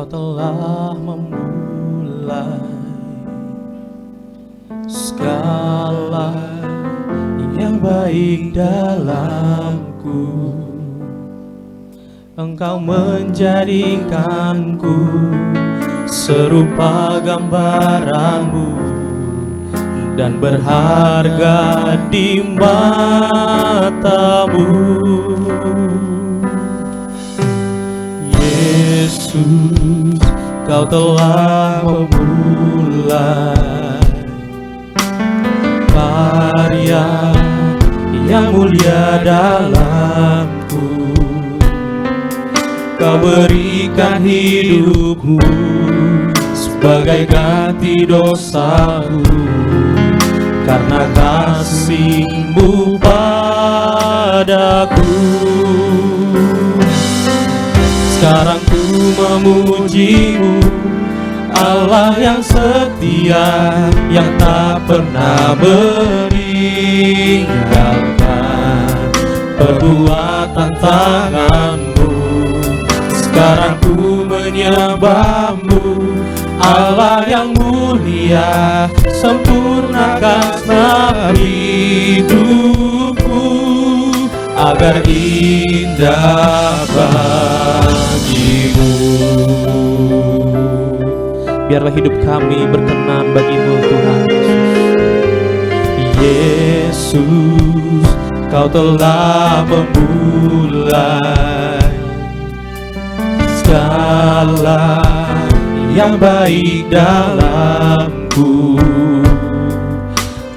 telah memulai segala yang baik dalamku. Engkau menjadikanku serupa gambaranmu dan berharga di matamu. Yesus, kau telah memulai karya yang mulia dalamku. Kau berikan hidupmu sebagai ganti dosaku, karena kasih-Mu padaku. Sekarang ku memuji-Mu, Allah yang setia, yang tak pernah meninggalkan perbuatan tangan-Mu. Sekarang ku menyembah-Mu, Allah yang mulia, sempurnakan hidupku agar indah bagi-Mu. Biarlah hidup kami berkenan bagi-Mu, Tuhan Yesus. Kau telah memulai segala yang baik dalamku.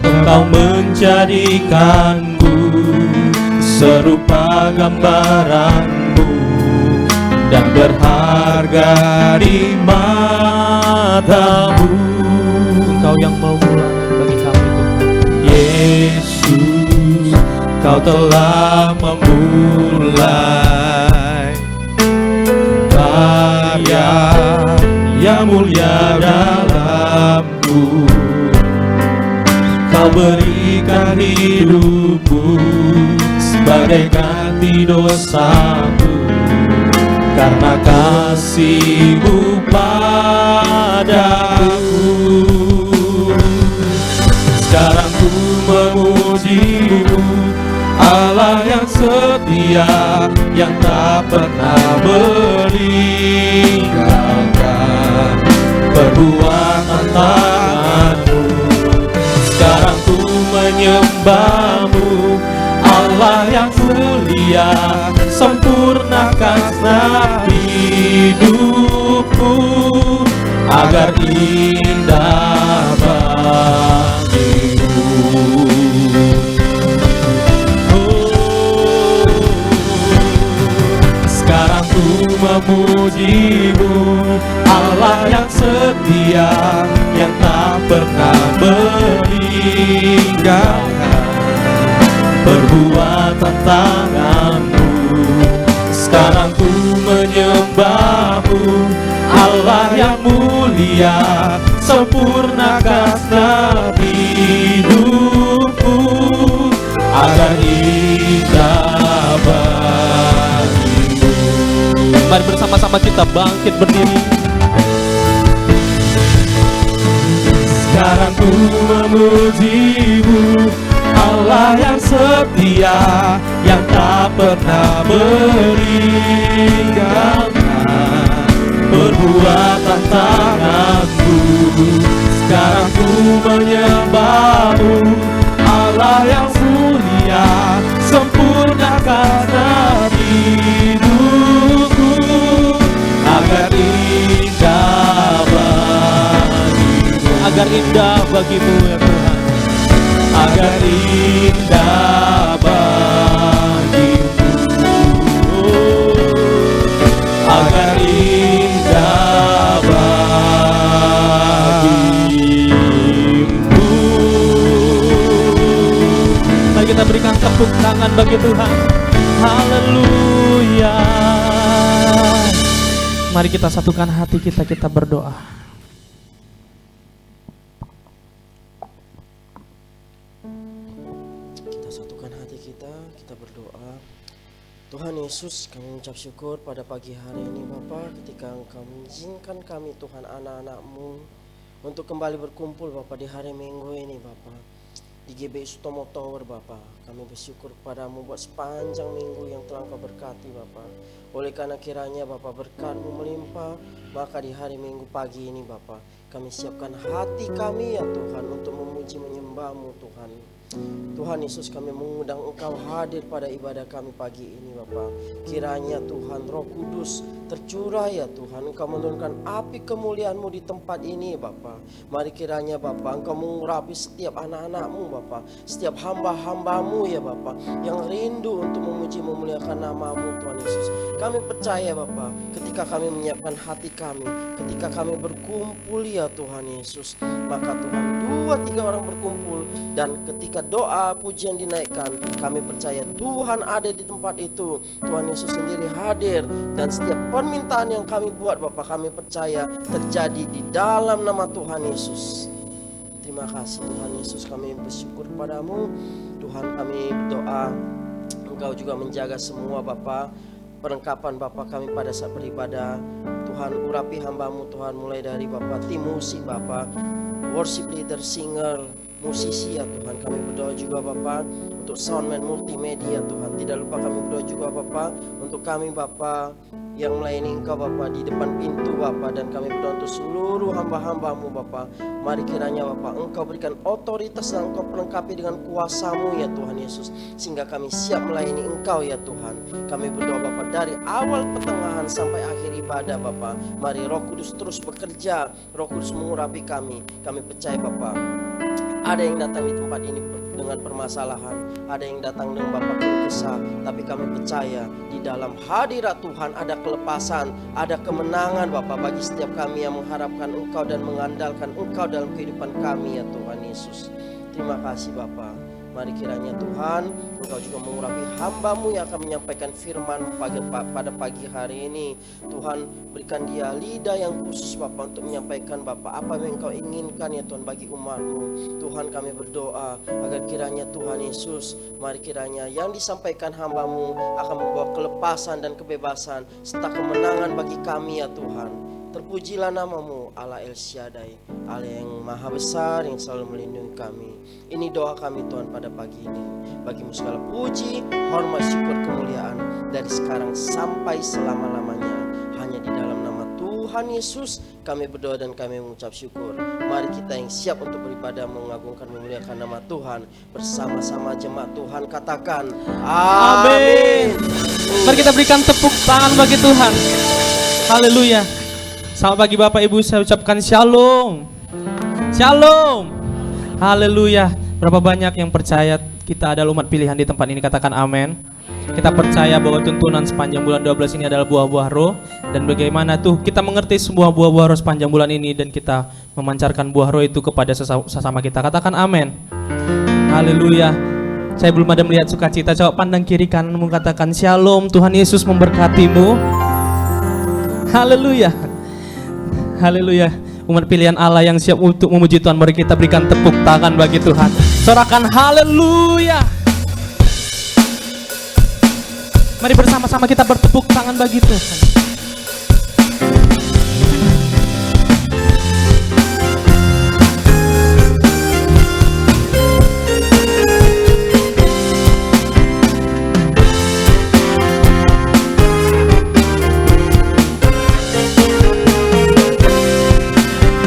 Engkau menjadikanku serupa gambaran-Mu dan berharga di matamu. Engkau yang memulai bagi kami, Tuhan Yesus. Kau telah memulai karya yang mulia dalamku. Kau berikan hidupmu sebagai ganti dosaku, karena kasih-Mu padaku. Sekarang ku memuji-Mu, Allah yang setia, yang tak pernah meninggalkan perbuatan tangan-Mu. Sekarang ku menyembah-Mu, Allah yang mulia, sempurnakan hidupku agar indah bagi-Mu. Sekarang ku memuji-Mu, Allah yang setia, yang tak pernah meninggalkan perbuatan tangan-Mu. Sekarang ku menyembah-Mu, Allah yang mulia, sempurnakan hidupku agar indah bagi-Mu. Mari bersama-sama kita bangkit berdiri. Sekarang ku memuji-Mu, Allah yang setia, yang tak pernah meninggalkan perbuatan tangan-Mu. Sekarang ku menyembah-Mu, Allah yang mulia, sempurnakan hidupku agar indah bagi-Mu. Agar indah bagi-Mu ya Tuhan, agar indah bagi-Mu, agar indah bagi-Mu. Mari kita berikan tepuk tangan bagi Tuhan. Haleluya. Mari kita satukan hati kita, kita berdoa. Tuhan Yesus, kami mengucap syukur pada pagi hari ini Bapa, ketika Engkau mengizinkan kami Tuhan anak-anak-Mu untuk kembali berkumpul Bapa di hari Minggu ini Bapa, di GBI Sutomo Tower Bapa. Kami bersyukur kepadamu buat sepanjang minggu yang telah Engkau berkati Bapa. Oleh karena kiranya Bapa berkat-Mu melimpah, maka di hari Minggu pagi ini Bapa, kami siapkan hati kami ya Tuhan untuk memuji menyembah-Mu Tuhan. Tuhan Yesus, kami mengundang Engkau hadir pada ibadah kami pagi ini Bapa. Kiranya Tuhan Roh Kudus tercurah ya Tuhan, Engkau menurunkan api kemuliaan-Mu di tempat ini Bapa. Mari kiranya Bapa, Engkau mengurapi setiap anak-anak-Mu Bapa, setiap hamba-hamba-Mu ya Bapa, yang rindu untuk memuji memuliakan nama-Mu Tuhan Yesus. Kami percaya Bapa, ketika kami menyiapkan hati kami, ketika kami berkumpul ya Tuhan Yesus, maka Tuhan 2-3 orang berkumpul, dan ketika doa pujian dinaikkan, kami percaya Tuhan ada di tempat itu. Tuhan Yesus sendiri hadir, dan setiap permintaan yang kami buat Bapa, kami percaya terjadi di dalam nama Tuhan Yesus. Terima kasih Tuhan Yesus, kami bersyukur padamu. Tuhan, kami berdoa Engkau juga menjaga semua Bapa, perlengkapan Bapa kami pada saat beribadah. Tuhan, urapi hamba-Mu Tuhan, mulai dari Bapa tim musik Bapa, worship leader, singer, musisi ya Tuhan. Kami berdoa juga Bapa untuk soundman multimedia Tuhan. Tidak lupa kami berdoa juga Bapa untuk kami Bapa yang melayani Engkau Bapa di depan pintu Bapa, dan kami berdoa untuk seluruh hamba-hamba-Mu Bapa. Mari kiranya Bapa Engkau berikan otoritas dan Engkau perlengkapi dengan kuasa-Mu ya Tuhan Yesus, sehingga kami siap melayani Engkau ya Tuhan. Kami berdoa Bapa dari awal pertengahan sampai akhir ibadah Bapa. Mari Roh Kudus terus bekerja, Roh Kudus mengurapi kami. Kami percaya Bapa, ada yang datang di tempat ini dengan permasalahan, ada yang datang dengan Bapa keluh kesah, tapi kami percaya di dalam hadirat Tuhan ada kelepasan, ada kemenangan Bapa bagi setiap kami yang mengharapkan Engkau dan mengandalkan Engkau dalam kehidupan kami ya Tuhan Yesus. Terima kasih Bapa. Mari kiranya Tuhan Engkau juga mengurapi hamba-Mu yang akan menyampaikan firman pada pagi hari ini. Tuhan, berikan dia lidah yang khusus Bapa untuk menyampaikan Bapa apa yang Engkau inginkan ya Tuhan bagi umat-Mu. Tuhan, kami berdoa agar kiranya Tuhan Yesus, mari kiranya yang disampaikan hamba-Mu akan membawa kelepasan dan kebebasan serta kemenangan bagi kami ya Tuhan. Terpujilah nama-Mu Allah El Shaddai, Allah yang maha besar yang selalu melindungi kami. Ini doa kami Tuhan pada pagi ini. Bagi-Mu segala puji, hormat, syukur, kemuliaan dari sekarang sampai selama-lamanya. Hanya di dalam nama Tuhan Yesus kami berdoa dan kami mengucap syukur. Mari kita yang siap untuk beribadah, mengagungkan, memuliakan nama Tuhan bersama-sama jemaat Tuhan katakan amin. Mari kita berikan tepuk tangan bagi Tuhan. Haleluya. Selamat pagi Bapak Ibu, saya ucapkan shalom. Shalom. Haleluya. Berapa banyak yang percaya kita adalah umat pilihan di tempat ini, katakan amin. Kita percaya bahwa tuntunan sepanjang bulan 12 ini adalah buah-buah roh. Dan bagaimana tuh kita mengerti semua buah-buah roh sepanjang bulan ini, dan kita memancarkan buah roh itu kepada sesama kita, katakan amin. Haleluya. Saya belum ada melihat sukacita, coba pandang kiri kananmu, katakan shalom, Tuhan Yesus memberkatimu. Haleluya. Haleluya. Umat pilihan Allah yang siap untuk memuji Tuhan, mari kita berikan tepuk tangan bagi Tuhan. Sorakan haleluya. Mari bersama-sama kita bertepuk tangan bagi Tuhan.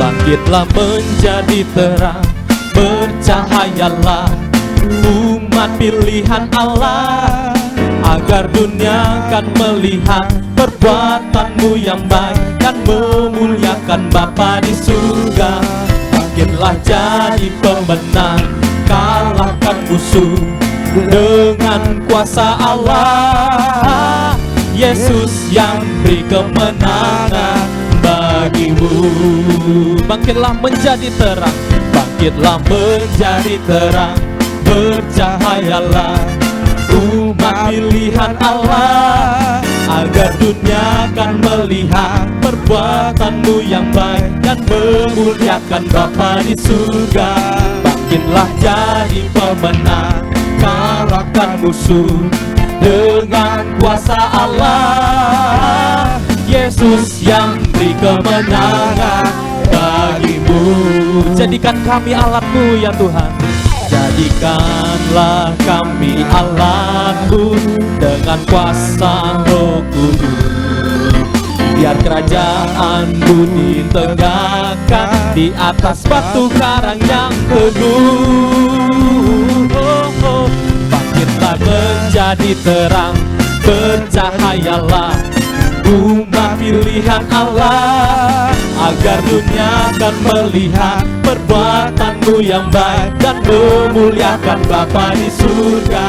Bangkitlah menjadi terang, bercahayalah umat pilihan Allah, agar dunia akan melihat perbuatanmu yang baik dan memuliakan Bapa di surga. Bangkitlah jadi pemenang, kalahkan musuh dengan kuasa Allah. Yesus yang beri kemenangan bagimu. Bangkitlah menjadi terang, bangkitlah menjadi terang, bercahayalah umat pilihan Allah, agar dunia akan melihat perbuatanmu yang baik dan memuliakan Bapa di surga. Bangkitlah jadi pemenang, kalahkan musuh dengan kuasa Allah. Yesus yang beri kemenangan bagimu. Jadikan kami alatmu ya Tuhan. Jadikanlah kami alatmu dengan kuasa Roh Kudus. Biar kerajaanmu ditegakkan di atas batu karang yang teguh. Bangkitlah menjadi terang, bercahayalah umat pilihan Allah, agar dunia akan melihat perbuatanmu yang baik dan memuliakan Bapa di surga.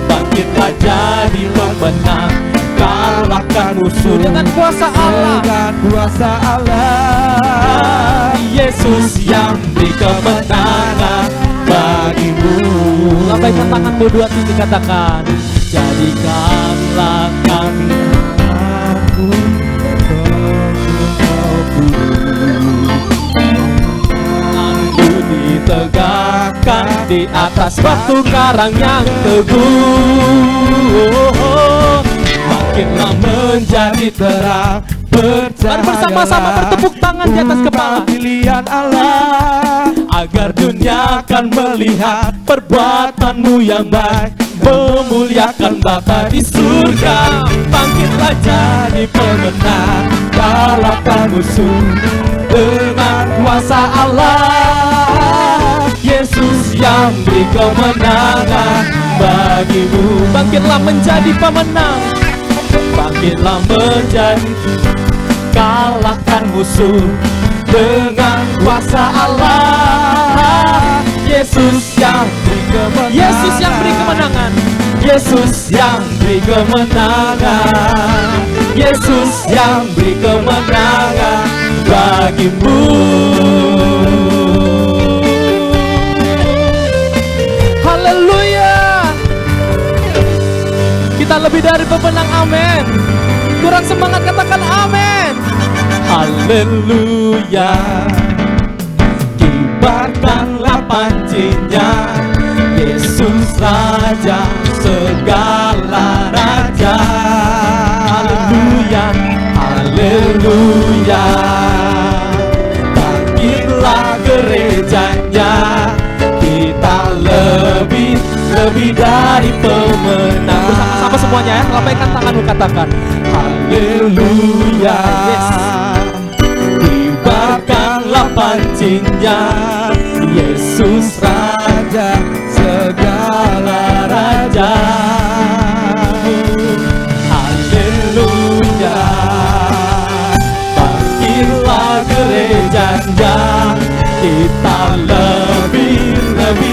Bangkitlah jadi pemenang, kalahkan musuh dengan kuasa Allah. Dengan kuasa Allah, Yesus yang beri kemenangan bagimu. Lambaikan tanganmu dua titik, katakan, jadikanlah kami ditegakkan di atas batu karang yang teguh. Makinlah menjadi terang, bercahaya. bersama-sama bertepuk tangan di atas kepala. Pilihan Allah, Agar dunia akan melihat perbuatanmu yang baik, memuliakan Bapa di surga. Bangkitlah jadi pemenang, kalahkan musuh dengan kuasa Allah. Yesus yang beri kemenangan bagimu. Bangkitlah menjadi pemenang, bangkitlah menjadi, kalahkan musuh dengan kuasa Allah. Yesus yang beri kemenangan, Yesus yang beri kemenangan, Yesus yang beri kemenangan, Yesus yang beri kemenangan bagimu. Haleluya. Kita lebih dari pemenang, amin. Kurang semangat, katakan amin. Haleluya. Kibarkanlah pancinya, Yesus Raja segala raja. Haleluya, haleluya. Bangkitlah gerejanya, kita lebih dari pemenang. Bersama-sama semuanya ya, lambaikan tanganmu, katakan haleluya. Yes. Kibarkanlah pancinya, Yesus Raja segala raja. Haleluya. Bangkitlah gerejanya, kita lebih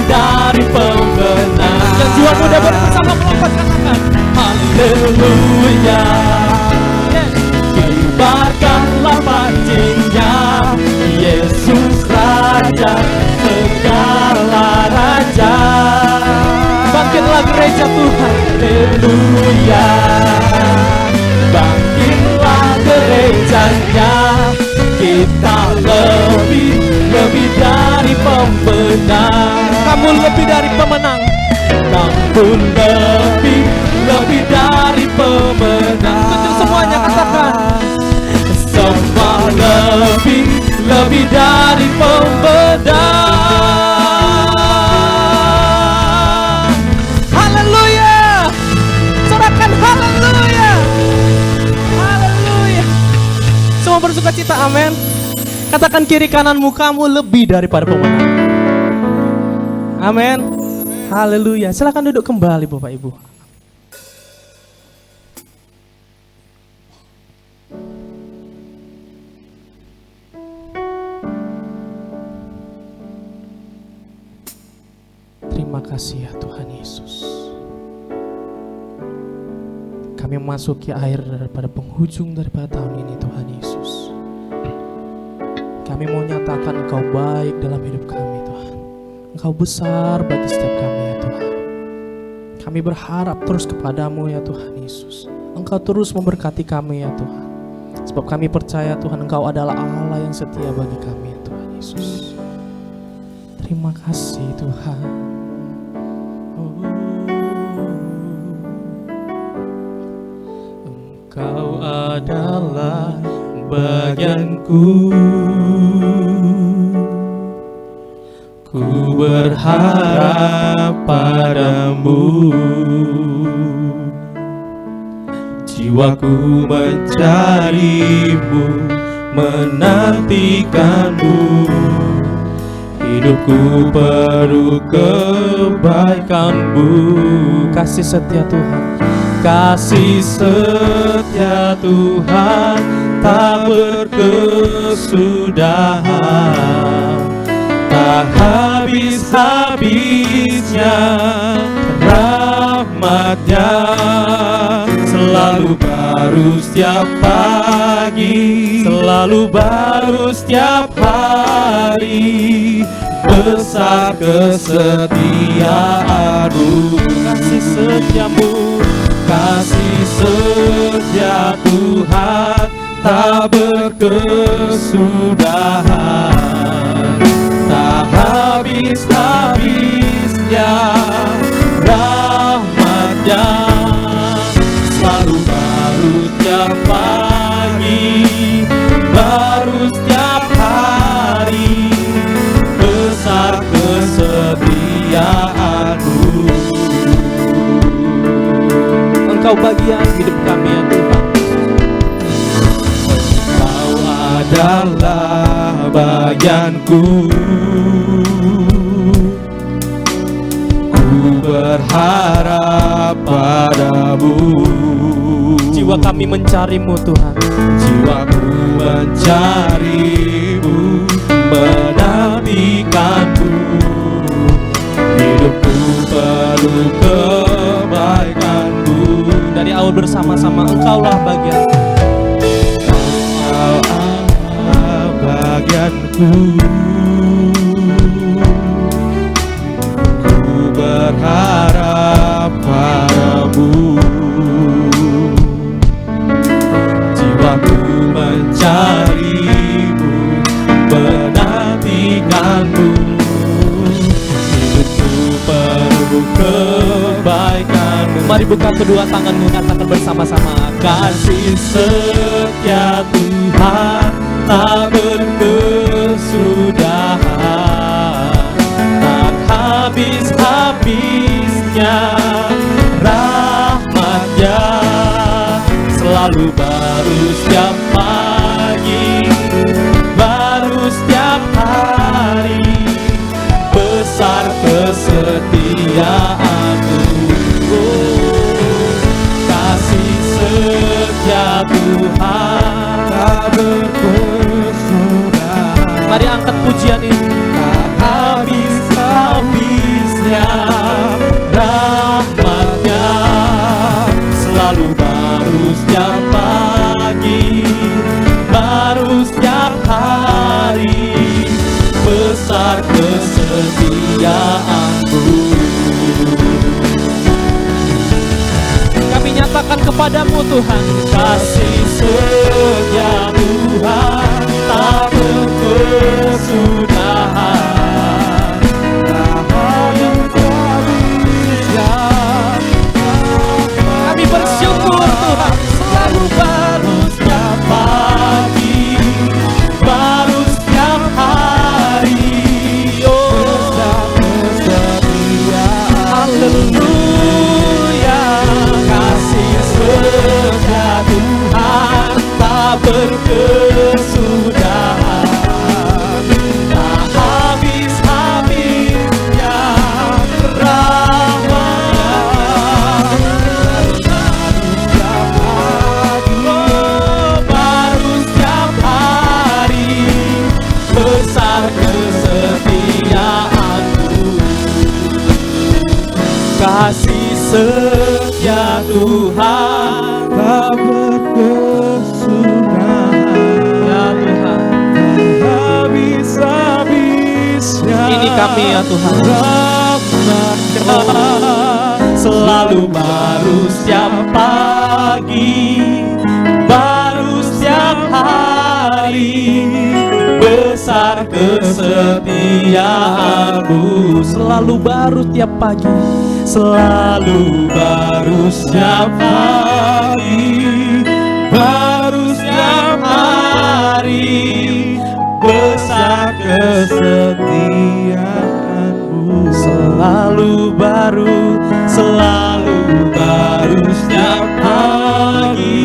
dari pemenang. Yang jiwa muda bersama melompat, katakan haleluya. Yes. Kibarkanlah pancinya, Yesus Raja segala raja. Bangkitlah gereja Tuhan, haleluya. Bangkitlah gerejanya, kita lebih dari pemenang. Kamu lebih dari pemenang, kamu lebih dari pemenang. Tunjuk semuanya, katakan semua lebih dari pemenang. Haleluya. Sorakan haleluya. Haleluya. Semua bersuka cita, amin. Katakan kiri kananmu, kamu lebih daripada pemenang. Amin. Haleluya. Silakan duduk kembali Bapak Ibu. Terima kasih ya Tuhan Yesus. Kami memasuki akhir daripada penghujung daripada tahun ini Tuhan Yesus. Kami mau nyatakan Engkau baik dalam hidup kami Tuhan. Engkau besar bagi setiap kami ya Tuhan. Kami berharap terus kepadamu ya Tuhan Yesus. Engkau terus memberkati kami ya Tuhan. Sebab kami percaya Tuhan Engkau adalah Allah yang setia bagi kami ya Tuhan Yesus. Terima kasih Tuhan. adalah bagianku. Ku berharap padamu, jiwaku mencarimu, menantikanmu. Hidupku penuh kebaikanmu. Kasih setia Tuhan, kasih setia Tuhan tak berkesudahan, tak habis-habisnya rahmat-Nya, selalu baru setiap pagi, selalu baru setiap hari. Besar kesetiaan-Mu, kasih setiamu, kasih setia Tuhan tak berkesudahan, tak habis-habisnya rahmat-Nya, selalu baru setiap pagi, baru setiap hari. Besar kesetiaan-Mu, Engkau bagian hidup kami ya Tuhan. Engkau adalah bagianku, ku berharap padamu. Jiwa kami mencari-Mu Tuhan, jiwaku mencari-Mu, menantikanmu. Hidupku penuh kebaikan-Mu. Dari awal bersama-sama Engkaulah bagian, Engkau bagianku. Ku berharap padamu, jiwaku mencari-Mu, menantikanmu. Hidupku penuh kebaikan-Mu. Mari buka kedua tanganmu, katakan bersama-sama. Kasih setia Tuhan tak berkesudahan, tak habis-habisnya rahmat-Nya, selalu baru setiap pagi, baru setiap hari. Besar kesetiaan-Mu, kasih setia Tuhan tak berkesudahan. Mari angkat pujian ini. Tak habis-habisnya rahmat-Nya, selalu baru setiap pagi, baru setiap hari. Besar kesetiaan-Mu, kami nyatakan kepadamu Tuhan. Kasih setia Tuhan tak berkesudahan, tak habis-habisnya. Kami bersyukur Tuhan, selalu baru setiap pagi, baru setiap hari. Haleluya, kasih setia Tuhan tak berkesudahan, tak habis-habisnya rahmat-Nya, baru setiap hari. Besar kesetiaan-Mu, kasih setia Tuhan tak berkesudahan, ya Tuhan, habis-habisnya. Ini kami ya Tuhan, rahmat-Nya, selalu baru setiap pagi, baru setiap hari. Besar kesetiaan-Mu, selalu baru tiap pagi, selalu baru setiap pagi, baru setiap hari, besar kesetiaan-Mu. Selalu baru Setiap pagi,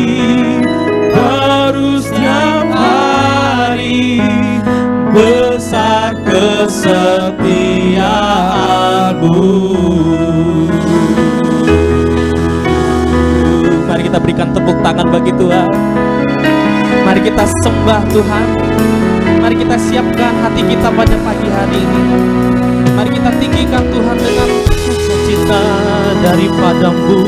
baru setiap hari, besar kesetiaan-Mu. Mari kita berikan tepuk tangan bagi Tuhan. Mari kita sembah Tuhan. Mari kita siapkan hati kita pada pagi hari ini. Mari kita tinggikan Tuhan dengan sukacita daripada-Mu.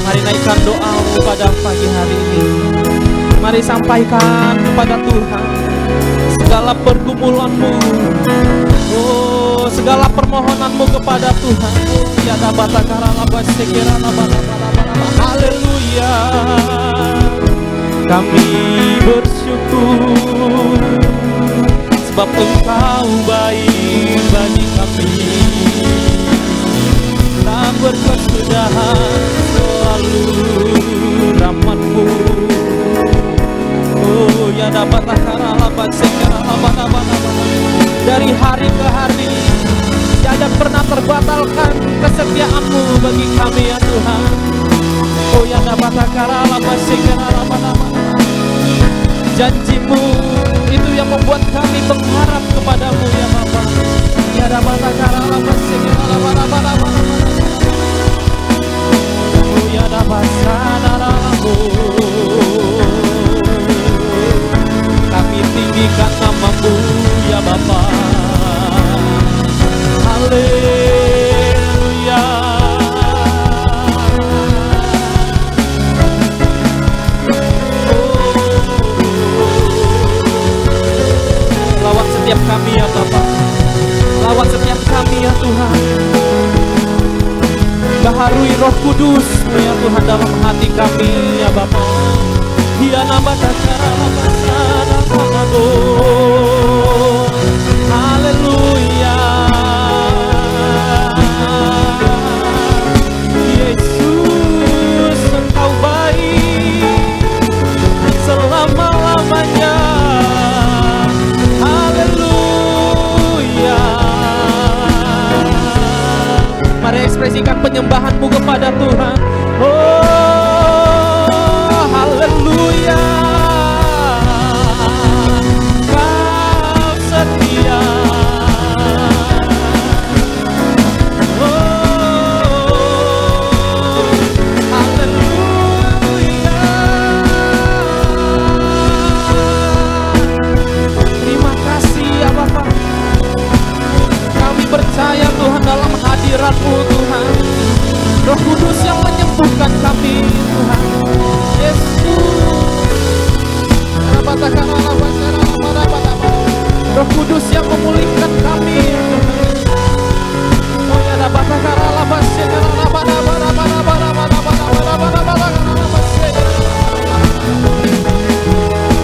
Mari naikkan doa-Mu pada pagi hari ini. Mari sampaikan kepada Tuhan segala pergumulan-Mu, segala permohonan-Mu kepada Tuhan. Tiada batakara laba sekera laba. Haleluya. Kami bersyukur sebab Engkau baik bagi kami. Tak berkesudahan selalu rahmat-Mu. Oh ya dapat takara laba sekera laba. Dari hari ke hari tiada pernah terbatalkan kesetiaan-Mu bagi kami ya Tuhan. Oh ya dapat takara laba sekera laba. Janji-Mu itu yang membuat kami mengharap kepada-Mu ya Bapa. Ya dapat takara laba sekera laba. Oh ya dapat sadara-Mu. Kami tinggikan nama-Mu ya Bapa. Haleluya. Lawat setiap kami ya Bapa. Lawat setiap kami ya Tuhan. Baharui Roh Kudus-Mu ya Tuhan dalam hati kami ya Bapa. Dia nama dakara labasana pamado. Haleluya. Yesus Engkau baik selama-lamanya. Haleluya. Mari ekspresikan penyembahan-Mu kepada Tuhan. Haleluya. Kau setia. Haleluya. Terima kasih ya Bapa. Kami percaya Tuhan dalam hadirat-Mu Tuhan. Roh Kudus yang menyembuhkan kami Tuhan. Roh Kudus yang memulihkan kami.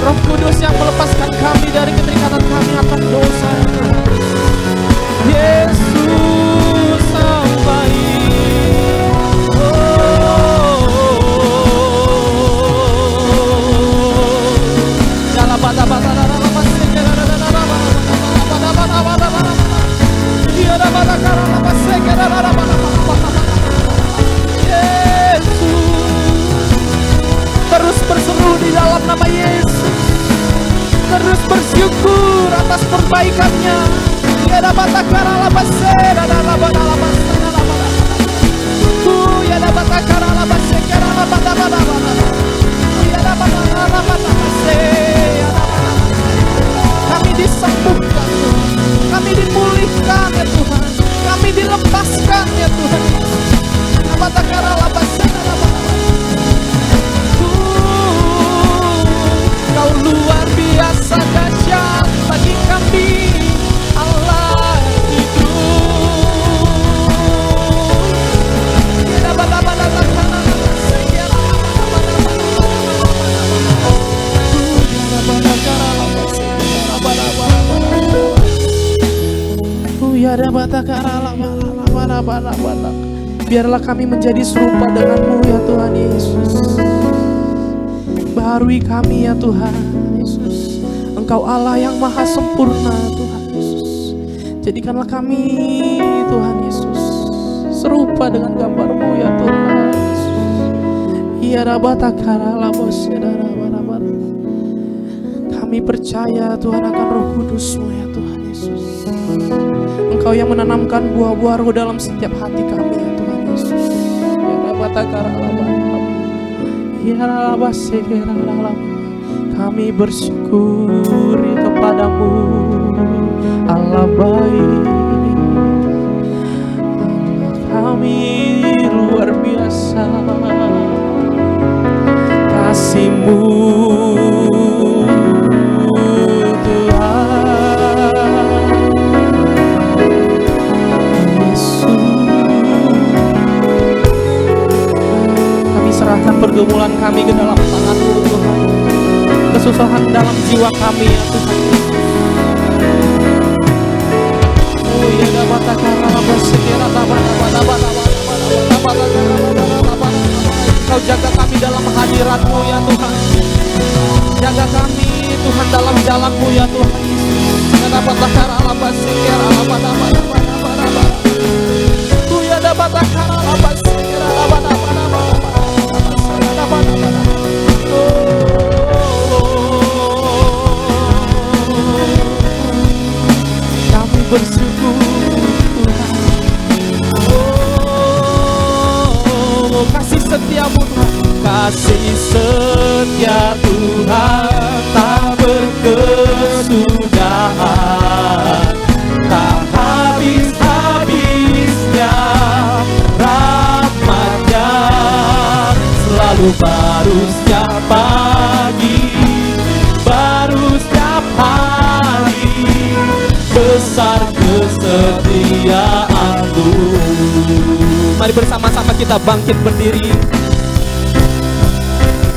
Roh Kudus yang melepaskan kami dari keterikatan kami akan dosa. Yesus Sang baik. Terus berseru di dalam nama Yesus. Terus bersyukur atas perbaikannya. Ya dapat takara labase, ya dapat takara labase, kami disembuhkan Tuhan, kami dimulihkan ya Tuhan, kami dilepaskan ya Tuhan. Dapat takara labase, Kau luar biasa dahsyat bagi kami, Allah hidup. Biarlah kami menjadi serupa dengan-Mu ya Tuhan Yesus. Baharui kami ya Tuhan Yesus. Engkau Allah yang maha sempurna Tuhan Yesus. Jadikanlah kami Tuhan Yesus serupa dengan gambar-Mu ya Tuhan Yesus. Ya rabatakara labos ya darabara. Kami percaya Tuhan akan Roh Kudus-Mu ya Tuhan Yesus. Engkau yang menanamkan buah-buah roh dalam setiap hati kami ya Tuhan Yesus. Ya rabatakara labara. Ya rabasekera labara. Kami bersyukur kepada-Mu Allah baik. Kami luar biasa. Kasih-Mu Tuhan Yesus. Kami serahkan pergumulan kami ke dalam tangan-Mu Tuhan. Kesusahan dalam jiwa kami ya Tuhan. Oh ya dapat segera Kau jaga kami dalam hadirat-Mu ya Tuhan. Jaga kami Tuhan dalam jalan-Mu ya Tuhan Yesus. Dapat akara lapas segera Tu ya dapat akara lapas segera kami bersyukur Tuhan. Oh, kasih setia-Mu Tuhan. Kasih setia Tuhan tak berkesudahan, tak habis-habisnya rahmat-Nya, selalu baru setiap pagi, baru setiap hari, besar kesetiaan-Mu. Mari bersama-sama kita bangkit berdiri.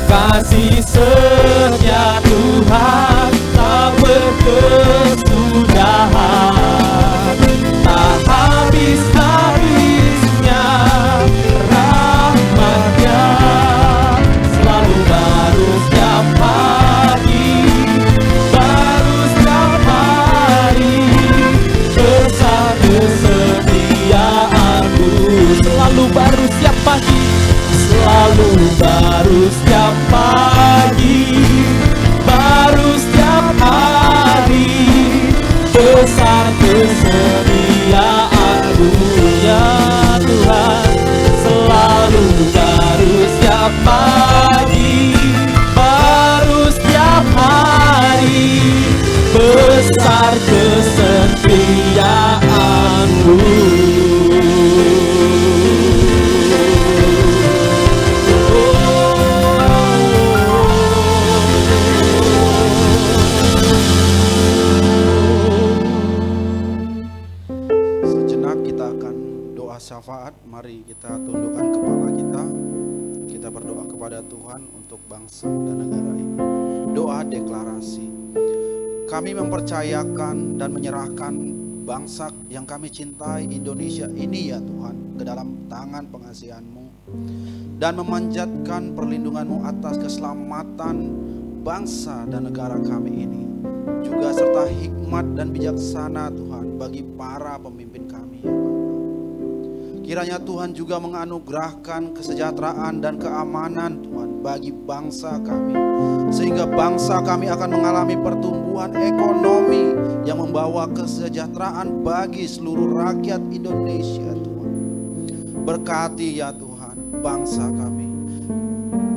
Kasih setia Tuhan tak berkesudahan, tak habis-habisnya rahmat-Nya, selalu baru setiap pagi, baru setiap hari, besar kesetiaan-Mu. Selalu baru setiap pagi, selalu baru setiap pagi, baru setiap hari, besar kesetiaan-Mu ya Tuhan. Selalu baru setiap pagi, baru setiap hari, besar kesetiaan-Mu. Syafaat, mari kita tundukkan kepala kita. Kita berdoa kepada Tuhan untuk bangsa dan negara ini. Doa deklarasi. Kami mempercayakan dan menyerahkan bangsa yang kami cintai Indonesia ini ya Tuhan ke dalam tangan pengasihan-Mu, dan memanjatkan perlindungan-Mu atas keselamatan bangsa dan negara kami ini, juga serta hikmat dan bijaksana Tuhan bagi para pemimpin kami ya Bapa. Kiranya Tuhan juga menganugerahkan kesejahteraan dan keamanan Tuhan bagi bangsa kami, sehingga bangsa kami akan mengalami pertumbuhan ekonomi yang membawa kesejahteraan bagi seluruh rakyat Indonesia Tuhan. Berkati ya Tuhan bangsa kami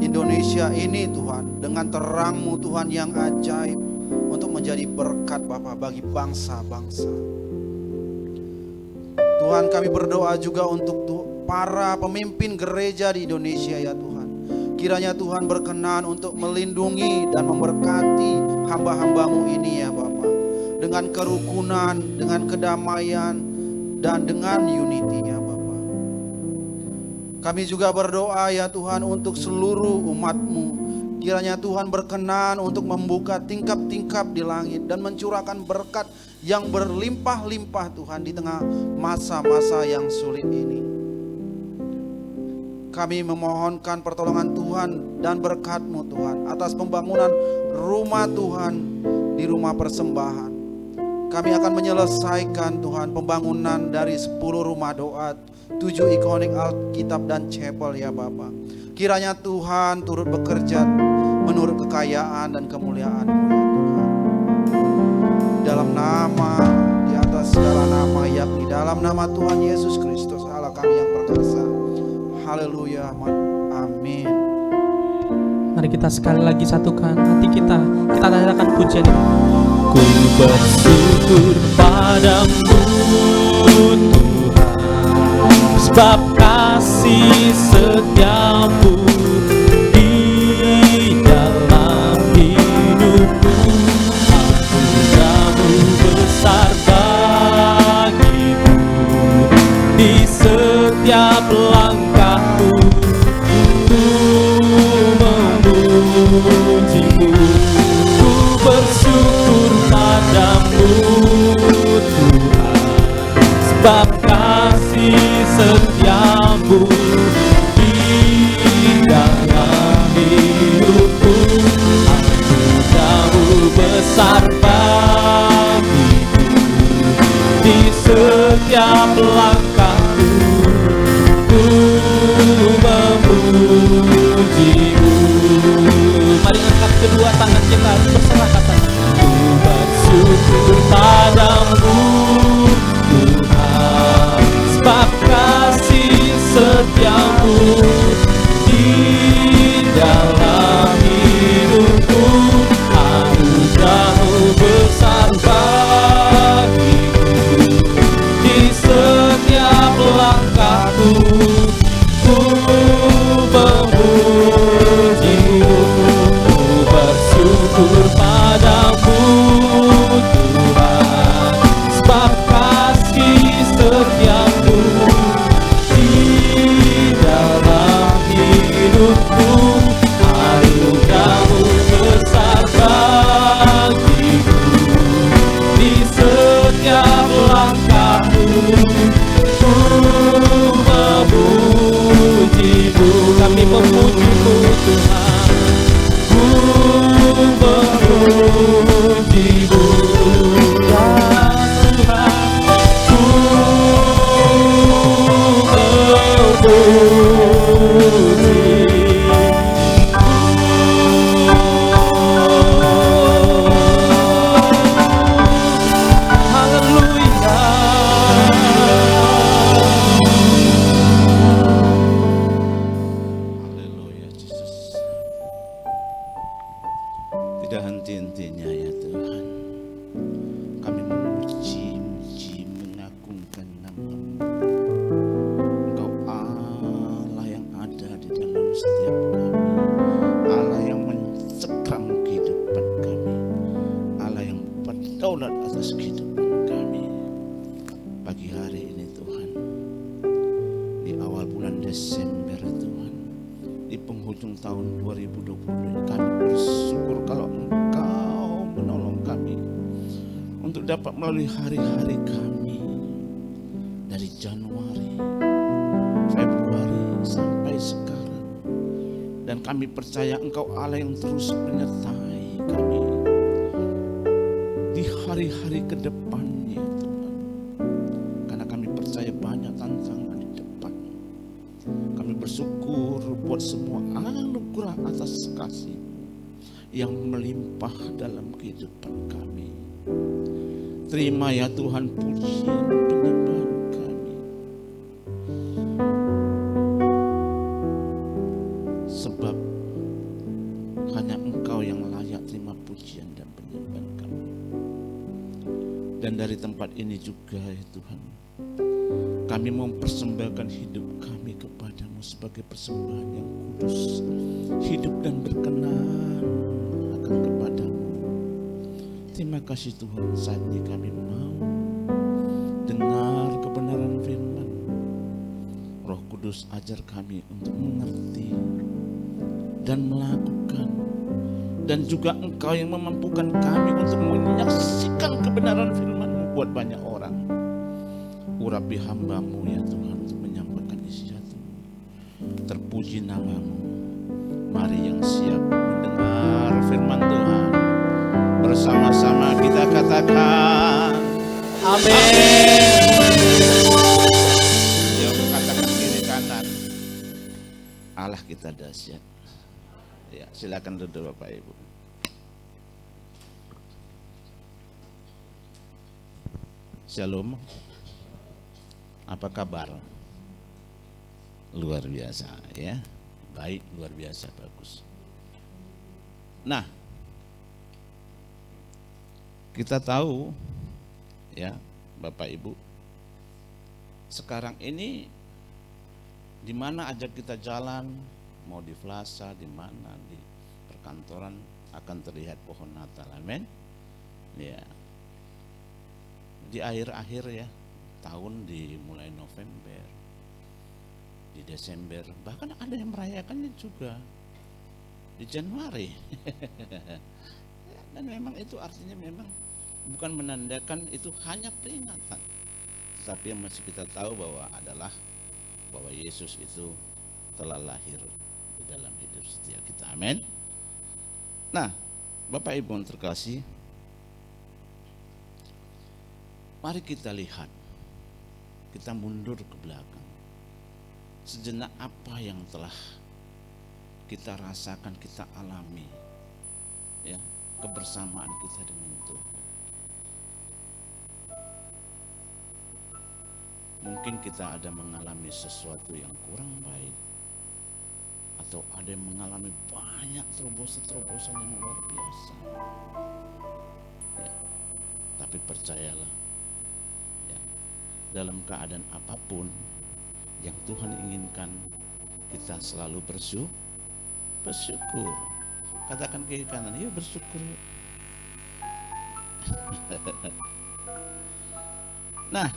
Indonesia ini Tuhan, dengan terang-Mu Tuhan yang ajaib, untuk menjadi berkat Bapa bagi bangsa-bangsa. Tuhan, kami berdoa juga untuk para pemimpin gereja di Indonesia ya Tuhan. Kiranya Tuhan berkenan untuk melindungi dan memberkati hamba-hamba-Mu ini ya Bapa, dengan kerukunan, dengan kedamaian, dan dengan unity ya Bapa. Kami juga berdoa ya Tuhan untuk seluruh umat-Mu Kiranya Tuhan berkenan untuk membuka tingkap-tingkap di langit dan mencurahkan berkat yang berlimpah-limpah Tuhan di tengah masa-masa yang sulit ini. Kami memohonkan pertolongan Tuhan dan berkat-Mu Tuhan atas pembangunan rumah Tuhan di rumah persembahan. Kami akan menyelesaikan Tuhan pembangunan dari 10 rumah doa, 7 ikonik Alkitab dan chapel ya Bapa. Kiranya Tuhan turut bekerja menurut kekayaan dan kemuliaan-Mu ya Tuhan. Dalam nama, di atas segala nama, yakni dalam nama Tuhan Yesus Kristus Allah kami yang perkasa. Haleluya, amin. Mari kita sekali lagi satukan hati kita nyatakan pujian ini. Ku bersyukur padamu Tuhan, sebab kasih setiamu di dalam hidupku. Anugerahmu besar bagiku, di setiap langkahku ku memujimu. Ku bersyukur padamu Tuhan, sebab kasih setiamu di dalam hidupku. Anugerahmu besar bagiku, di setiap langkahku ku memujimu. Mari angkat kedua tangan kita berserah katakan. Ku bersyukur padamu Tuhan, sebab kasih setiamu di dalam hidupku. Anugerahmu besar bagiku, di setiap langkahku ku memujimu. Ku bersyukur padamu Tuhan, sebab kasih setiamu di dalam hidupku. Anugerahmu besar bagiku, di setiap langkahku ku memujimu. Kami memujimu Tuhan. Ku memujimu ya Tuhan, ku Haleluya Yesus. Tidak henti-hentinya ya Tuhan, kami memuji-muji, mengagungkan nama-Mu. Engkau Allah yang ada di dalam setiap kami, Allah yang mencekam kehidupan kami, Allah yang berdaulat atas kehidupan kami. Pagi hari ini Tuhan, di awal bulan Desember Tuhan, di penghujung tahun 2020, kami bersyukur kalau Engkau menolong kami untuk dapat melalui hari-hari kami dari Januari, Februari sampai sekarang. Dan kami percaya Engkau Allah yang terus menyertai kami di hari-hari ke depannya Tuhan. Karena kami percaya banyak tantangan di depan. Kami bersyukur buat semua anugerah atas kasih yang melimpah dalam kehidupan kami. Terima ya Tuhan pujian penyembahan kami. Sebab hanya Engkau yang layak terima pujian dan penyembahan kami. Dan dari tempat ini juga ya Tuhan, kami mempersembahkan hidup kami kepadamu sebagai persembahan yang kudus, hidup dan berkenan akan kepadamu. Terima kasih Tuhan, saat ini kami mau dengar kebenaran firman. Roh Kudus ajar kami untuk mengerti dan melakukan Dan juga Engkau yang memampukan kami untuk menyaksikan kebenaran firman-Mu buat banyak orang. Urapi hamba-Mu ya Tuhan untuk menyampaikan isi hati-Mu. Terpuji nama-Mu. Mari yang siap mendengar firman Tuhan, bersama-sama kita katakan Amin. Yuk katakan kiri kanan, Allah kita dahsyat. Ya, silakan duduk Bapak Ibu. Shalom. Apa kabar? Luar biasa ya. Baik, luar biasa, bagus. Nah, kita tahu ya Bapak Ibu, sekarang ini di mana aja kita jalan, mau di plaza, di mana, di perkantoran akan terlihat pohon Natal. Amin. Ya. Di akhir-akhir ya tahun, di mulai November, di Desember, bahkan ada yang merayakannya juga di Januari. Dan memang itu artinya memang bukan menandakan itu hanya peringatan, tetapi yang masih kita tahu bahwa adalah bahwa Yesus itu telah lahir di dalam hidup setiap kita. Amin. Nah, Bapak Ibu yang terkasih, mari kita lihat, kita mundur ke belakang. Sejenak apa yang telah kita rasakan, kita alami, ya, kebersamaan kita dengan Tuhan. Mungkin kita ada mengalami sesuatu yang kurang baik, atau ada yang mengalami banyak terobosan-terobosan yang luar biasa. Ya, tapi percayalah, ya, dalam keadaan apapun yang Tuhan inginkan, kita selalu bersyukur. Katakan kiri kanan, yuk bersyukur. Nah,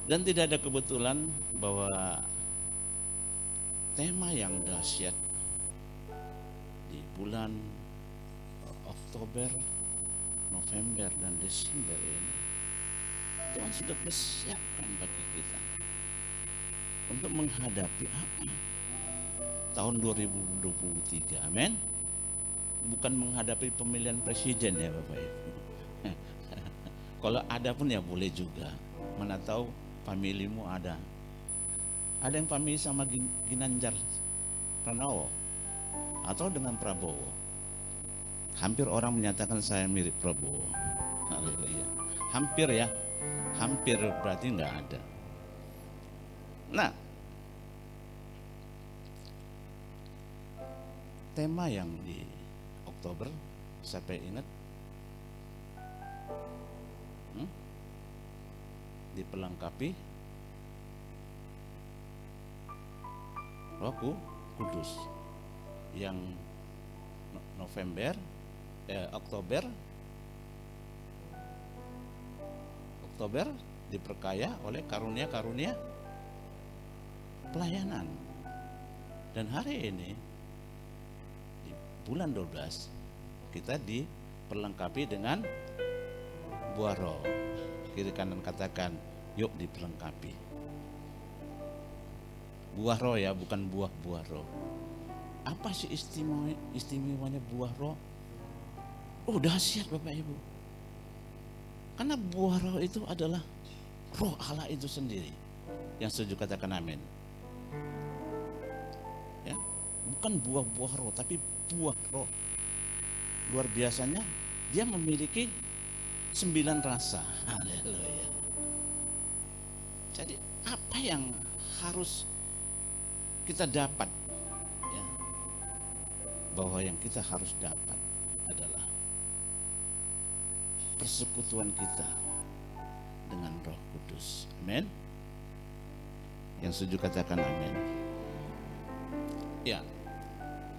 dan tidak ada kebetulan bahwa tema yang dahsyat di bulan Oktober, November, dan Desember ini, Tuhan sudah persiapkan bagi kita untuk menghadapi apa? Tahun 2023, amin. Bukan menghadapi pemilihan presiden ya Bapak Ibu. Kalau ada pun ya boleh juga. Mana tahu familimu ada. Ada yang famili sama Ginanjar Pranowo atau dengan Prabowo. Hampir orang menyatakan saya mirip Prabowo. Haleluya. Hampir ya. Hampir berarti enggak ada. Nah, tema yang di Oktober, siapa yang ingat? Dipelengkapi Roh Kudus. Yang Oktober diperkaya oleh karunia-karunia pelayanan. Dan hari ini di bulan 12 kita diperlengkapi dengan buah roh. Kiri kanan katakan, yuk diperlengkapi. Buah roh ya, bukan buah-buah roh. Apa sih istimewanya buah roh? Oh, dahsyat Bapak Ibu. Karena buah roh itu adalah roh Allah itu sendiri. Yang setuju katakan amin. Ya, bukan buah-buah roh, tapi buah roh. Luar biasanya dia memiliki 9 rasa. Haleluya. Jadi apa yang harus kita dapat, ya, bahwa yang kita harus dapat adalah persekutuan kita dengan Roh Kudus. Amin. Yang setuju katakan amin. Ya,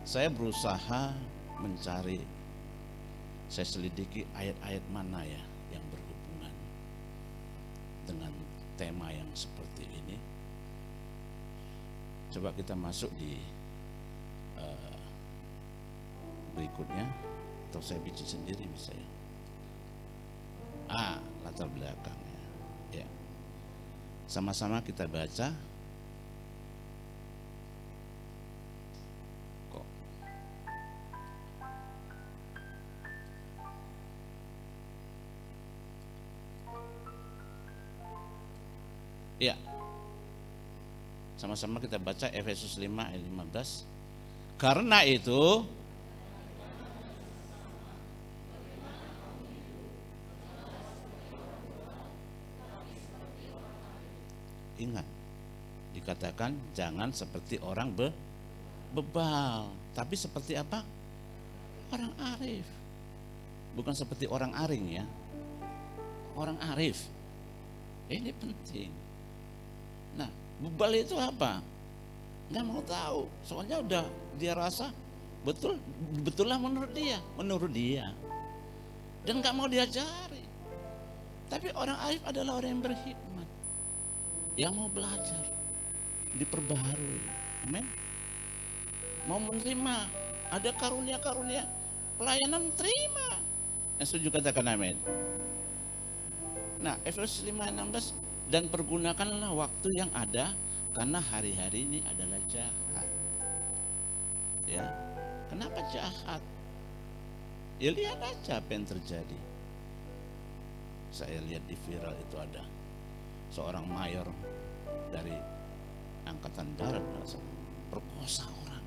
saya berusaha mencari, saya selidiki ayat-ayat mana ya yang berhubungan dengan tema yang seperti ini. Coba kita masuk di berikutnya, atau saya bikin sendiri bisa ya. Latar belakangnya. Ya. Sama-sama kita baca. Kok. Ya. Sama-sama kita baca Efesus 5 ayat 15. Karena itu ingat, dikatakan jangan seperti orang bebal, tapi seperti apa? Orang arif. Bukan seperti orang aring ya. Orang arif. Ini penting. Nah, bebal itu apa? Nggak mau tahu. Soalnya udah dia rasa betul lah menurut dia. Dan nggak mau diajari. Tapi orang arif adalah orang yang berhikmat, yang mau belajar, diperbaharui. Amin. Mau menerima, ada karunia-karunia pelayanan, terima. Yang setuju katakan amin. Nah, Efesus 5:16, dan pergunakanlah waktu yang ada, karena hari-hari ini adalah jahat. Ya, kenapa jahat? Ya lihat aja apa yang terjadi. Saya lihat di viral itu ada seorang mayor dari angkatan darat perkosa orang.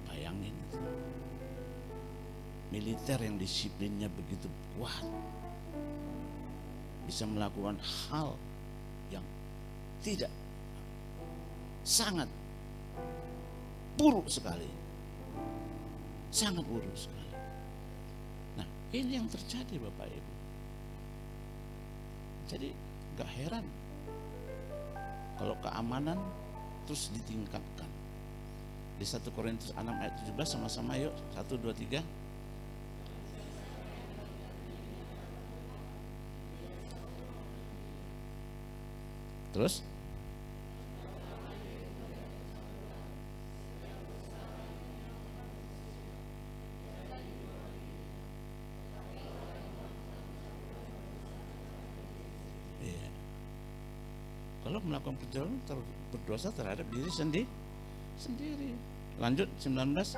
Bayangin itu. Militer yang disiplinnya begitu kuat bisa melakukan hal yang tidak, sangat buruk sekali. Sangat buruk sekali. Nah, ini yang terjadi Bapak Ibu. Jadi gak heran kalau keamanan terus ditingkatkan. Di 1 Korintus 6 ayat 17, sama-sama yuk, 1, 2, 3. Terus iya. Kalau melakukan perjalanan berdosa terhadap diri sendiri. Lanjut 19.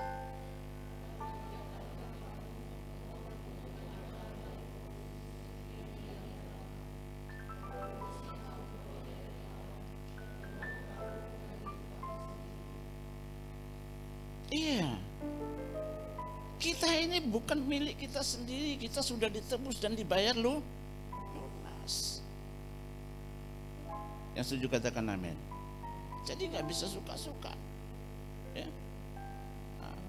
Iya. Kita ini bukan milik kita sendiri, kita sudah ditebus dan dibayar lunas. Yang setuju katakan amin. Jadi nggak bisa suka-suka, ya.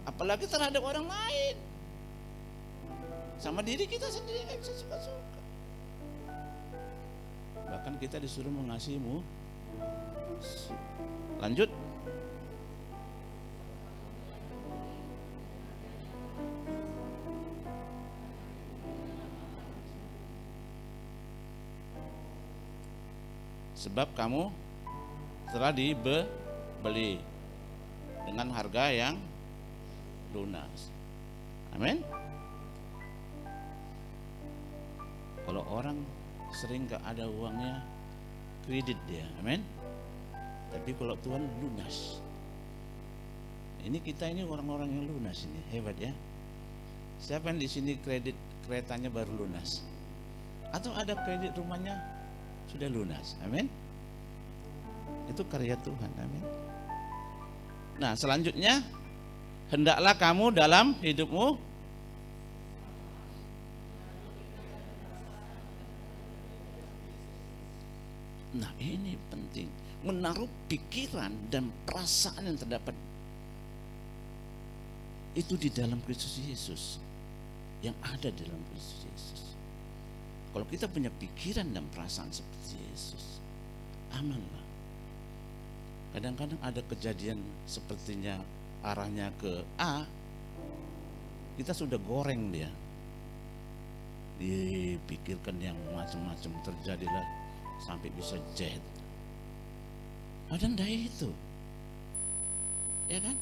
Apalagi terhadap orang lain. Sama diri kita sendiri nggak bisa suka-suka. Bahkan kita disuruh mengasihimu. Lanjut. Sebab kamu telah dibeli dengan harga yang lunas. Amin. Kalau orang sering gak ada uangnya, kredit dia. Amin. Tapi kalau Tuhan lunas. Ini kita ini orang-orang yang lunas ini, hebat ya. Siapa yang di sini kredit keretanya baru lunas? Atau ada kredit rumahnya sudah lunas? Amin. Itu karya Tuhan. Amin. Nah, selanjutnya, hendaklah kamu dalam hidupmu nah ini penting, menaruh pikiran dan perasaan yang terdapat itu di dalam Kristus Yesus, yang ada di dalam Kristus Yesus. Kalau kita punya pikiran dan perasaan seperti Yesus, amanlah. Kadang-kadang ada kejadian sepertinya arahnya ke A, kita sudah goreng dia, dipikirkan yang macam-macam, terjadilah sampai bisa Z. Padahal tidak itu, ya kan?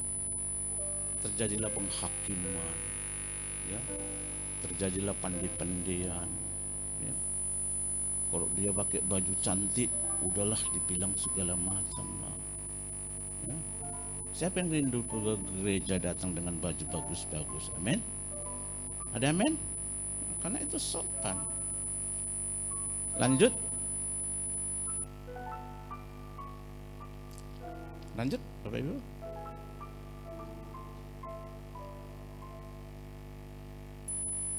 terjadilah penghakiman, ya, terjadilah pandai-pandaian, ya. Kalau dia pakai baju cantik, udahlah dibilang segala macam lah, ya. Siapa yang rindu ke gereja datang dengan baju bagus-bagus? Amin. Ada amin? Karena itu sopan. Lanjut. Lanjut, Bapak Ibu.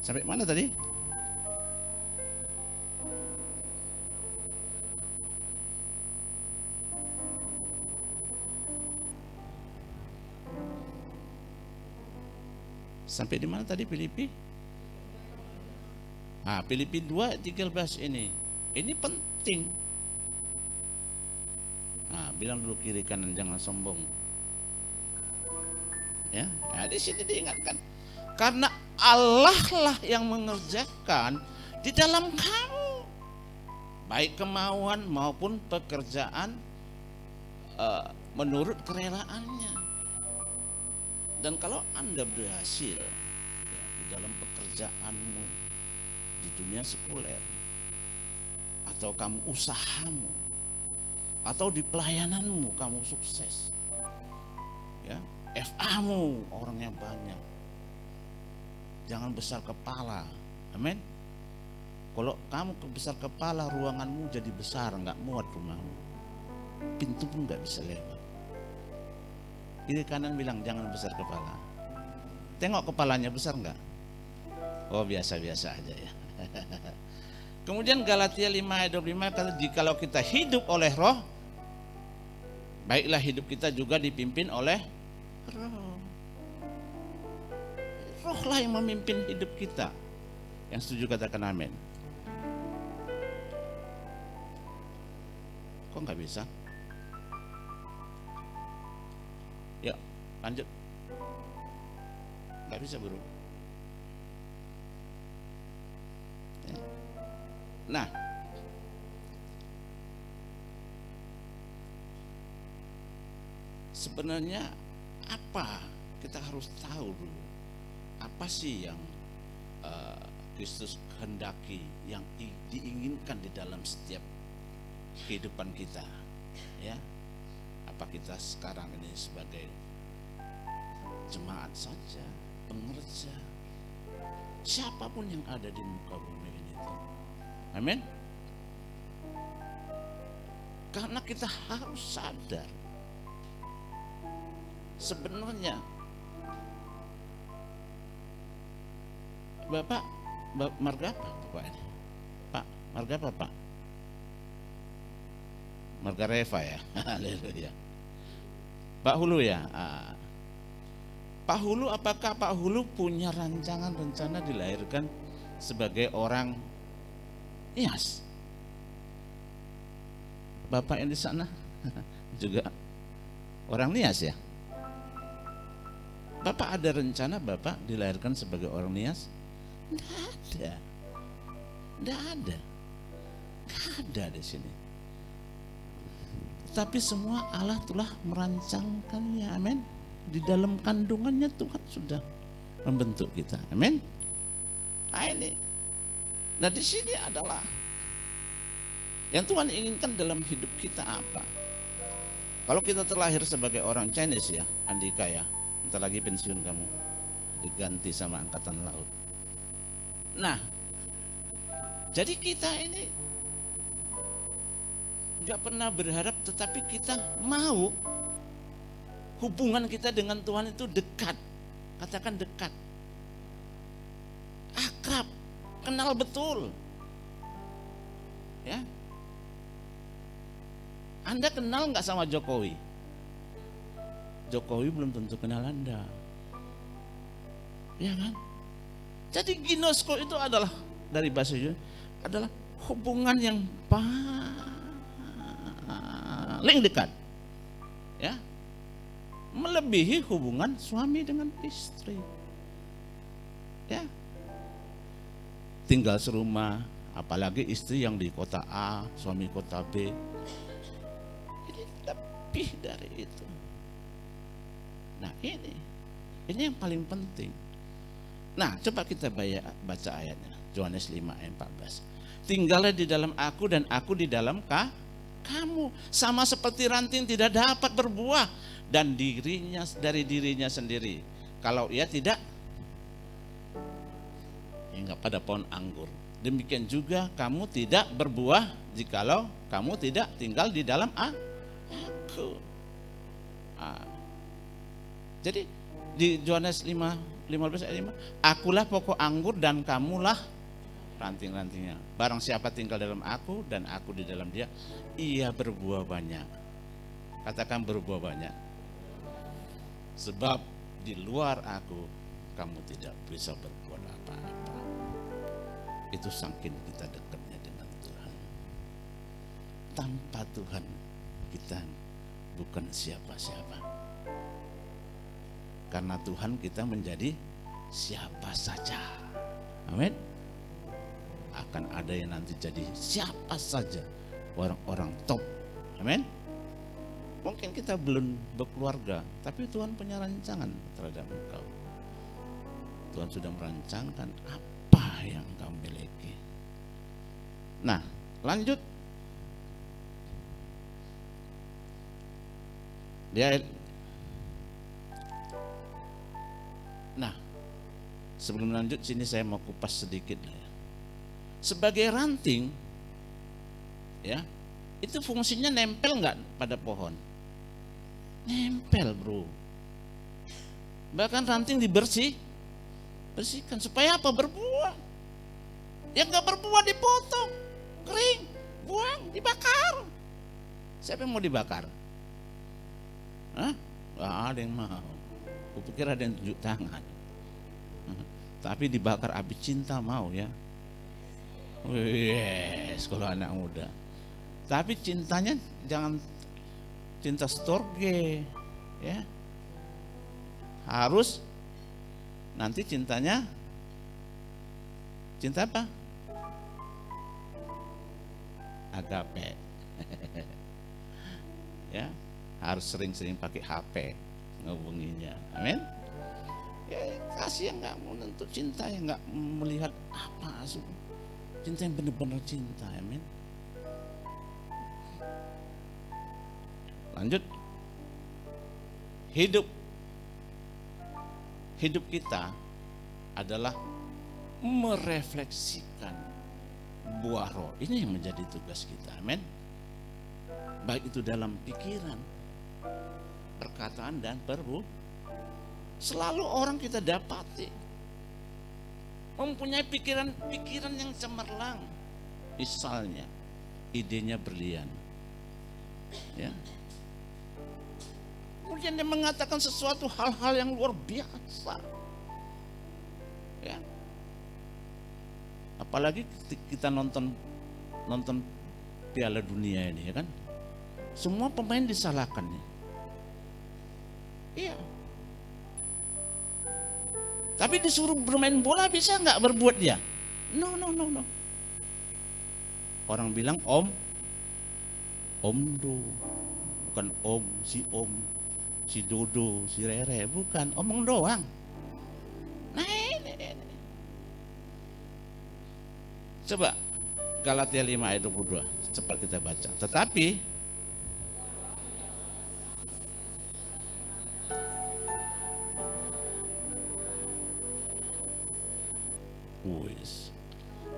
Sampai mana tadi? Sampai di mana tadi Filipi? Filipi 2:13 ini. Ini penting. Bilang dulu kiri kanan jangan sombong. Ya, di sini diingatkan. Karena Allah lah yang mengerjakan di dalam kamu, baik kemauan maupun pekerjaan menurut kerelaannya. Dan kalau Anda berhasil, ya, di dalam pekerjaanmu di dunia sekuler, atau kamu usahamu, atau di pelayananmu kamu sukses, ya, FA-mu orangnya banyak, jangan besar kepala. Amin. Kalau kamu besar kepala, ruanganmu jadi besar, nggak muat rumahmu, pintu pun nggak bisa lewat. Kiri kanan bilang jangan besar kepala. Tengok kepalanya besar nggak? Oh, biasa-biasa aja ya. Kemudian Galatia 5:25 kata, jikalau kita hidup oleh roh, baiklah hidup kita juga dipimpin oleh roh. Rohlah yang memimpin hidup kita. Yang setuju katakan amin. Kok nggak bisa? Ya, lanjut. Nggak bisa bro. Ya. Nah, sebenarnya apa? Kita harus tahu dulu. Apa sih yang Kristus kehendaki, yang diinginkan di dalam setiap kehidupan kita, ya? Apa kita sekarang ini sebagai jemaat saja, pengerja, siapapun yang ada di muka bumi ini, amin. Karena kita harus sadar, sebenarnya Bapak marga apa Bapak ini? Pak, marga apa Pak? Marga Reva ya. Haleluya. Pak Hulu ya. Pak Hulu, apakah Pak Hulu punya rancangan rencana dilahirkan sebagai orang Nias? Bapak yang di sana juga orang Nias ya? Bapak ada rencana Bapak dilahirkan sebagai orang Nias? Tidak ada di sini. Tapi semua Allah telah merancangkannya, amin. Di dalam kandungannya Tuhan sudah membentuk kita, amin. Nah di sini adalah yang Tuhan inginkan dalam hidup kita apa? Kalau kita terlahir sebagai orang Chinese ya, Andika ya, entar lagi pensiun kamu, diganti sama angkatan laut. Nah, jadi kita ini gak pernah berharap, tetapi kita mau hubungan kita dengan Tuhan itu dekat. Katakan dekat, akrab, kenal betul, ya. Anda kenal gak sama Jokowi? Jokowi belum tentu kenal Anda, ya kan? Jadi ginosko itu adalah dari bahasa Yunani adalah hubungan yang paling dekat, ya, melebihi hubungan suami dengan istri, ya. Tinggal serumah, apalagi istri yang di kota A, suami kota B, ini lebih dari itu. Nah ini Ini yang paling penting. Nah, coba kita baca ayatnya. Yohanes 5 ayat 14. Tinggallah di dalam aku dan aku di dalam kamu. Sama seperti ranting tidak dapat berbuah dan dari dirinya sendiri. Kalau ia tidak, hingga pada pohon anggur. Demikian juga kamu tidak berbuah jikalau kamu tidak tinggal di dalam aku. Jadi di Yohanes 5:15 ayat 5, akulah pokok anggur dan kamulah ranting-rantingnya. Barang siapa tinggal dalam aku dan aku di dalam dia, ia berbuah banyak. Katakan berbuah banyak. Sebab di luar aku kamu tidak bisa berbuat apa-apa. Itu saking kita dekatnya dengan Tuhan. Tanpa Tuhan kita bukan siapa-siapa. Karena Tuhan kita menjadi siapa saja. Amin. Akan ada yang nanti jadi siapa saja, orang-orang top. Amin. Mungkin kita belum berkeluarga, tapi Tuhan punya rancangan terhadap engkau. Tuhan sudah merancangkan apa yang engkau miliki. Nah, lanjut. Nah, sebelum lanjut sini saya mau kupas sedikit ya. Sebagai ranting, ya, itu fungsinya nempel nggak pada pohon? Nempel, bro. Bahkan ranting bersihkan supaya apa? Berbuah. Yang nggak berbuah dipotong, kering, buang, dibakar. Siapa yang mau dibakar? Hah? Nggak ada yang mau. Kupikir ada yang tunjuk tangan. Tapi dibakar api cinta mau ya. Yes, kalau anak muda. Tapi cintanya jangan cinta storge, ya. Harus nanti cintanya cinta apa? Agape. Ya, harus sering-sering pakai HP ngehubunginya. Amin. Ya, kasih yang nggak menentu, cinta yang nggak melihat apa, cinta yang benar-benar cinta. Amin. Lanjut. Hidup kita adalah merefleksikan buah roh. Ini yang menjadi tugas kita. Amin. Baik itu dalam pikiran, perkataan dan perbuatan. Selalu orang kita dapati mempunyai pikiran yang cemerlang. Misalnya idenya berlian, ya. Kemudian dia mengatakan sesuatu hal-hal yang luar biasa, ya. Apalagi kita nonton Piala Dunia ini, ya kan? Semua pemain disalahkan, ya. Iya. Tapi disuruh bermain bola bisa nggak berbuat dia? No. Orang bilang om do, bukan om, si Dodo, si Rere, bukan, omong doang. Nah ini. Coba Galatia 5 ayat 22, cepat kita baca. Tetapi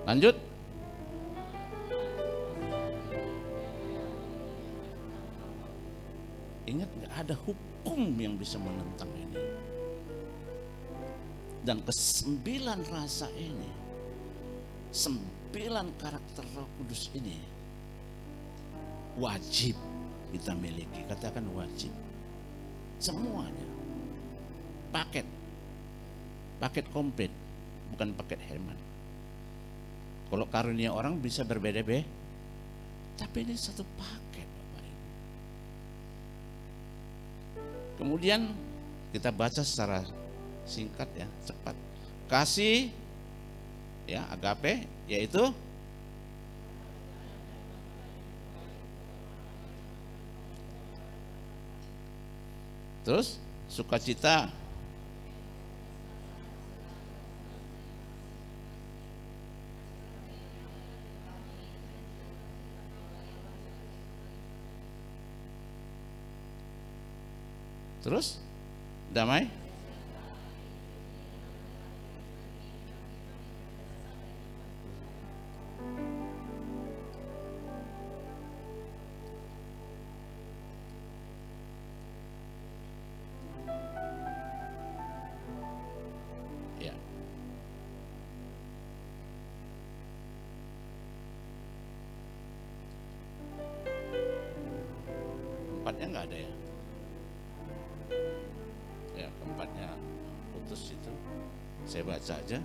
lanjut. Ingat, gak ada hukum yang bisa menentang ini. Dan kesembilan rasa ini, 9 karakter Roh Kudus ini wajib kita miliki. Katakan wajib. Semuanya. Paket komplit, bukan paket hemat. Kalau karunia orang bisa berbeda-beda, tapi ini satu paket, Bapak Ibu. Kemudian kita baca secara singkat ya, cepat. Kasih, ya, agape, yaitu terus sukacita, Terus damai. Ya. Keempatnya nggak ada ya? Ya, keempatnya putus itu. Saya baca aja.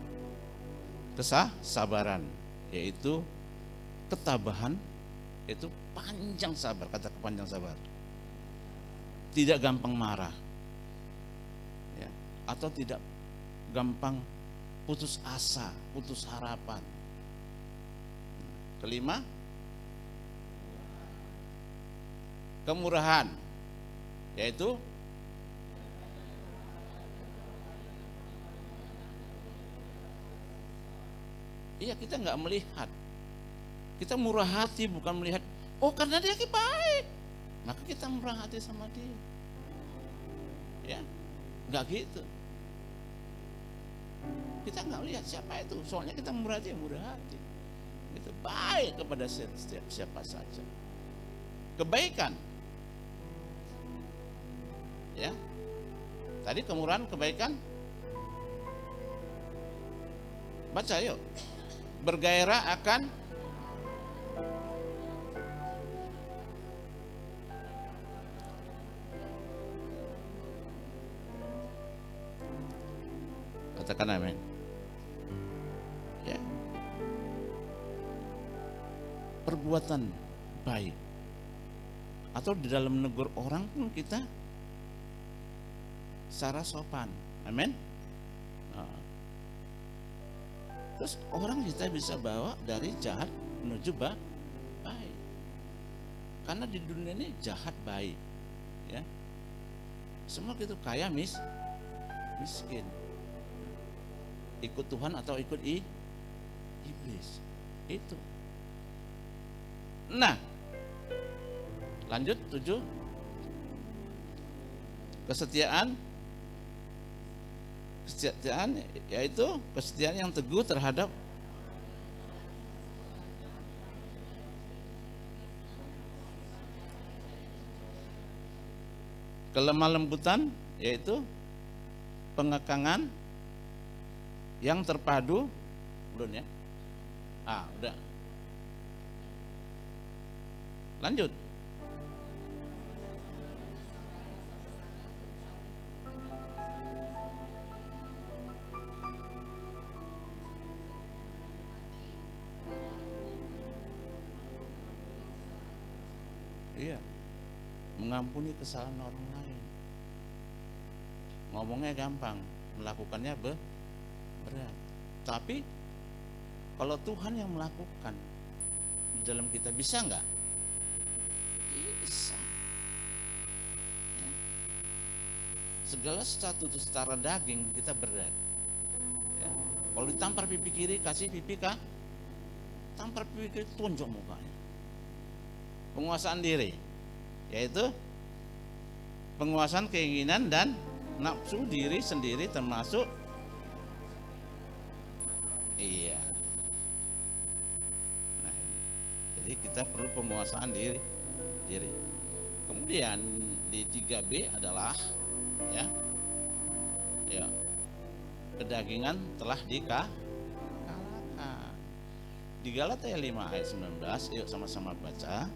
Kesabaran, yaitu ketabahan, itu panjang sabar, kata panjang sabar. Tidak gampang marah. Ya, atau tidak gampang putus asa, putus harapan. Kelima, kemurahan, yaitu iya, kita nggak melihat, kita murah hati, bukan melihat oh karena dia baik maka kita murah hati sama dia, ya nggak gitu. Kita nggak lihat siapa itu, soalnya kita murah hati, itu baik kepada setiap siapa saja. Kebaikan, ya tadi kemurahan, kebaikan, baca yuk. Bergairah akan katakan amin. Ya. Perbuatan baik atau di dalam menegur orang pun kita secara sopan. Amin. Nah. Terus orang kita bisa bawa dari jahat menuju baik. Karena di dunia ini jahat baik, ya. Semua gitu, kaya miskin. Ikut Tuhan atau ikut iblis. Itu. Nah, lanjut 7. Kesetiaan, yaitu kesetiaan yang teguh terhadap kelemah lembutan, yaitu pengekangan yang terpadu. Belum ya? Udah. Lanjut. Iya, mengampuni kesalahan orang lain. Ngomongnya gampang, melakukannya berat. Tapi kalau Tuhan yang melakukan di dalam kita, bisa nggak? Bisa. Ya. Segala sesuatu itu secara daging kita berat. Ya. Kalau ditampar pipi kiri, kasih pipi tampar pipi kiri, tunjuk mukanya. Penguasaan diri, yaitu penguasaan keinginan dan nafsu diri sendiri, termasuk nah, jadi kita perlu penguasaan diri. Kemudian di 3B adalah ya kedagingan telah dikalahkan. Di Galatia 5 ayat 19, yuk sama-sama baca.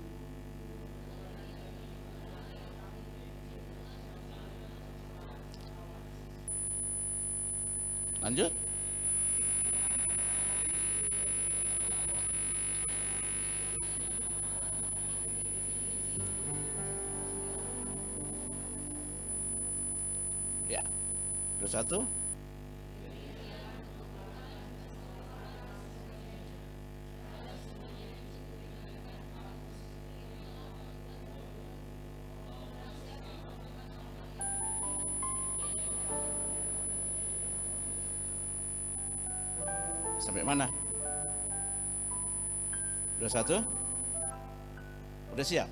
Lanjut. Ya. 21. Sampai mana? 21? Udah siap?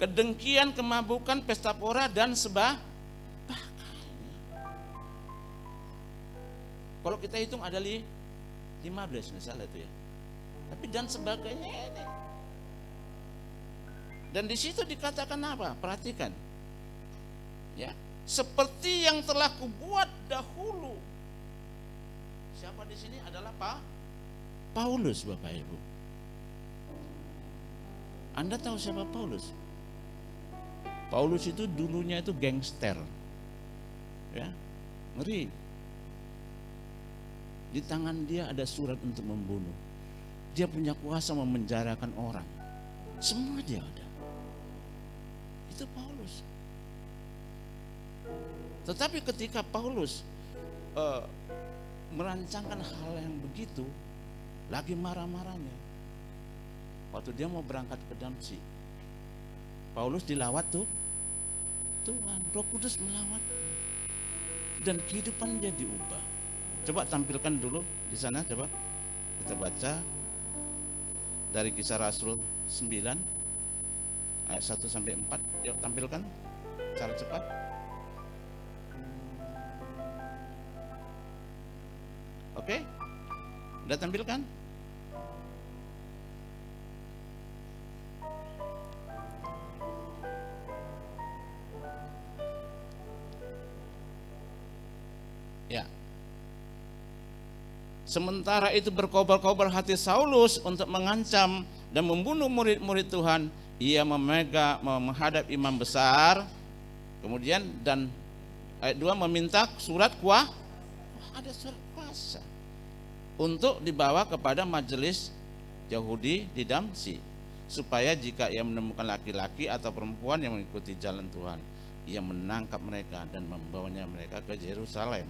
kedengkian, kemabukan, pesta pora dan sebagainya. Kalau kita hitung ada 15 misalnya itu ya. Tapi dan sebagainya ini. Dan di situ dikatakan apa? Perhatikan. Ya, seperti yang telah kubuat dahulu. Siapa di sini adalah Paulus, Bapak Ibu. Anda tahu siapa Paulus? Paulus itu dulunya itu gangster. Ya, ngeri. Di tangan dia ada surat untuk membunuh. Dia punya kuasa memenjarakan orang. Semua dia ada. Itu Paulus. Tetapi ketika Paulus merancangkan hal yang begitu, lagi marah-marahnya, waktu dia mau berangkat ke Damsyik, Paulus dilawat tuh Tuhan, Roh Kudus melawat, dan kehidupan dia diubah. Coba tampilkan dulu di sana, coba kita baca dari Kisah Rasul 9 ayat 1 sampai 4. Yuk tampilkan secara cepat. Oke? Udah tampilkan? Ya. Sementara itu berkobar-kobar hati Saulus untuk mengancam dan membunuh murid-murid Tuhan. Ia menghadap imam besar. Kemudian dan ayat 2 meminta surat ada surat kuasa untuk dibawa kepada majelis Yahudi di Damsyik, supaya jika ia menemukan laki-laki atau perempuan yang mengikuti jalan Tuhan, ia menangkap mereka dan membawanya mereka ke Yerusalem.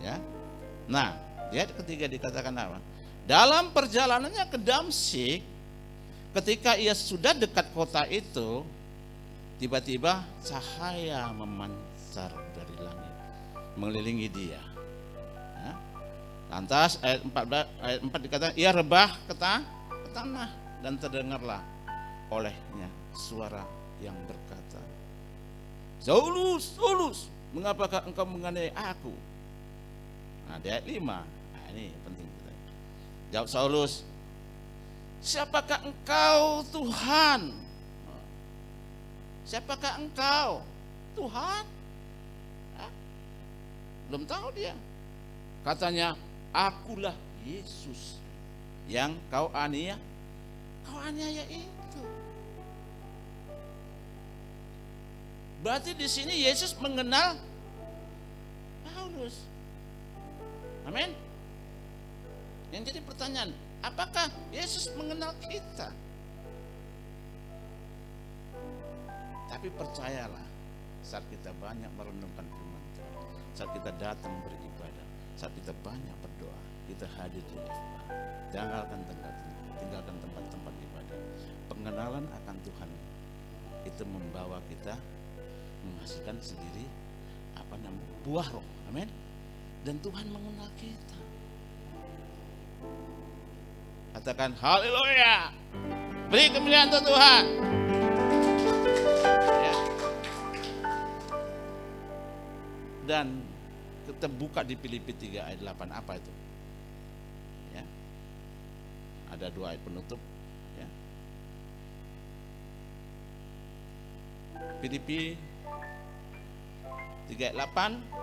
Ya. Nah, ayat ketiga dikatakan apa? Dalam perjalanannya ke Damsyik, ketika ia sudah dekat kota itu, tiba-tiba cahaya memancar dari langit mengelilingi dia. Ya. Lantas ayat 4 dikatakan ia rebah ke tanah dan terdengarlah olehnya suara yang berkata, Saulus, Saulus, mengapakah engkau menganiaya aku? Nah, di ayat 5, nah, ini penting kita. Jawab Saulus, siapakah engkau Tuhan? Siapakah engkau Tuhan? Hah? Belum tahu dia. Katanya, akulah Yesus yang kau aniaya. Kau aniaya itu. Berarti di sini Yesus mengenal Paulus. Amin. Yang jadi pertanyaan, apakah Yesus mengenal kita? Tapi percayalah, saat kita banyak merenungkan firman Tuhan, saat kita datang beribadah, saat kita banyak berdoa, kita hadir di FA, tinggalkan tempat-tempat ibadah, pengenalan akan Tuhan itu membawa kita menghasilkan sendiri buah roh. Amin. Dan Tuhan mengenal kita. Katakan haleluya. Beri kemuliaan untuk Tuhan. Ya. Dan kita buka di Filipi 3 ayat 8, apa itu? Ya. Ada 2 ayat penutup, ya. Filipi 3 ayat 8.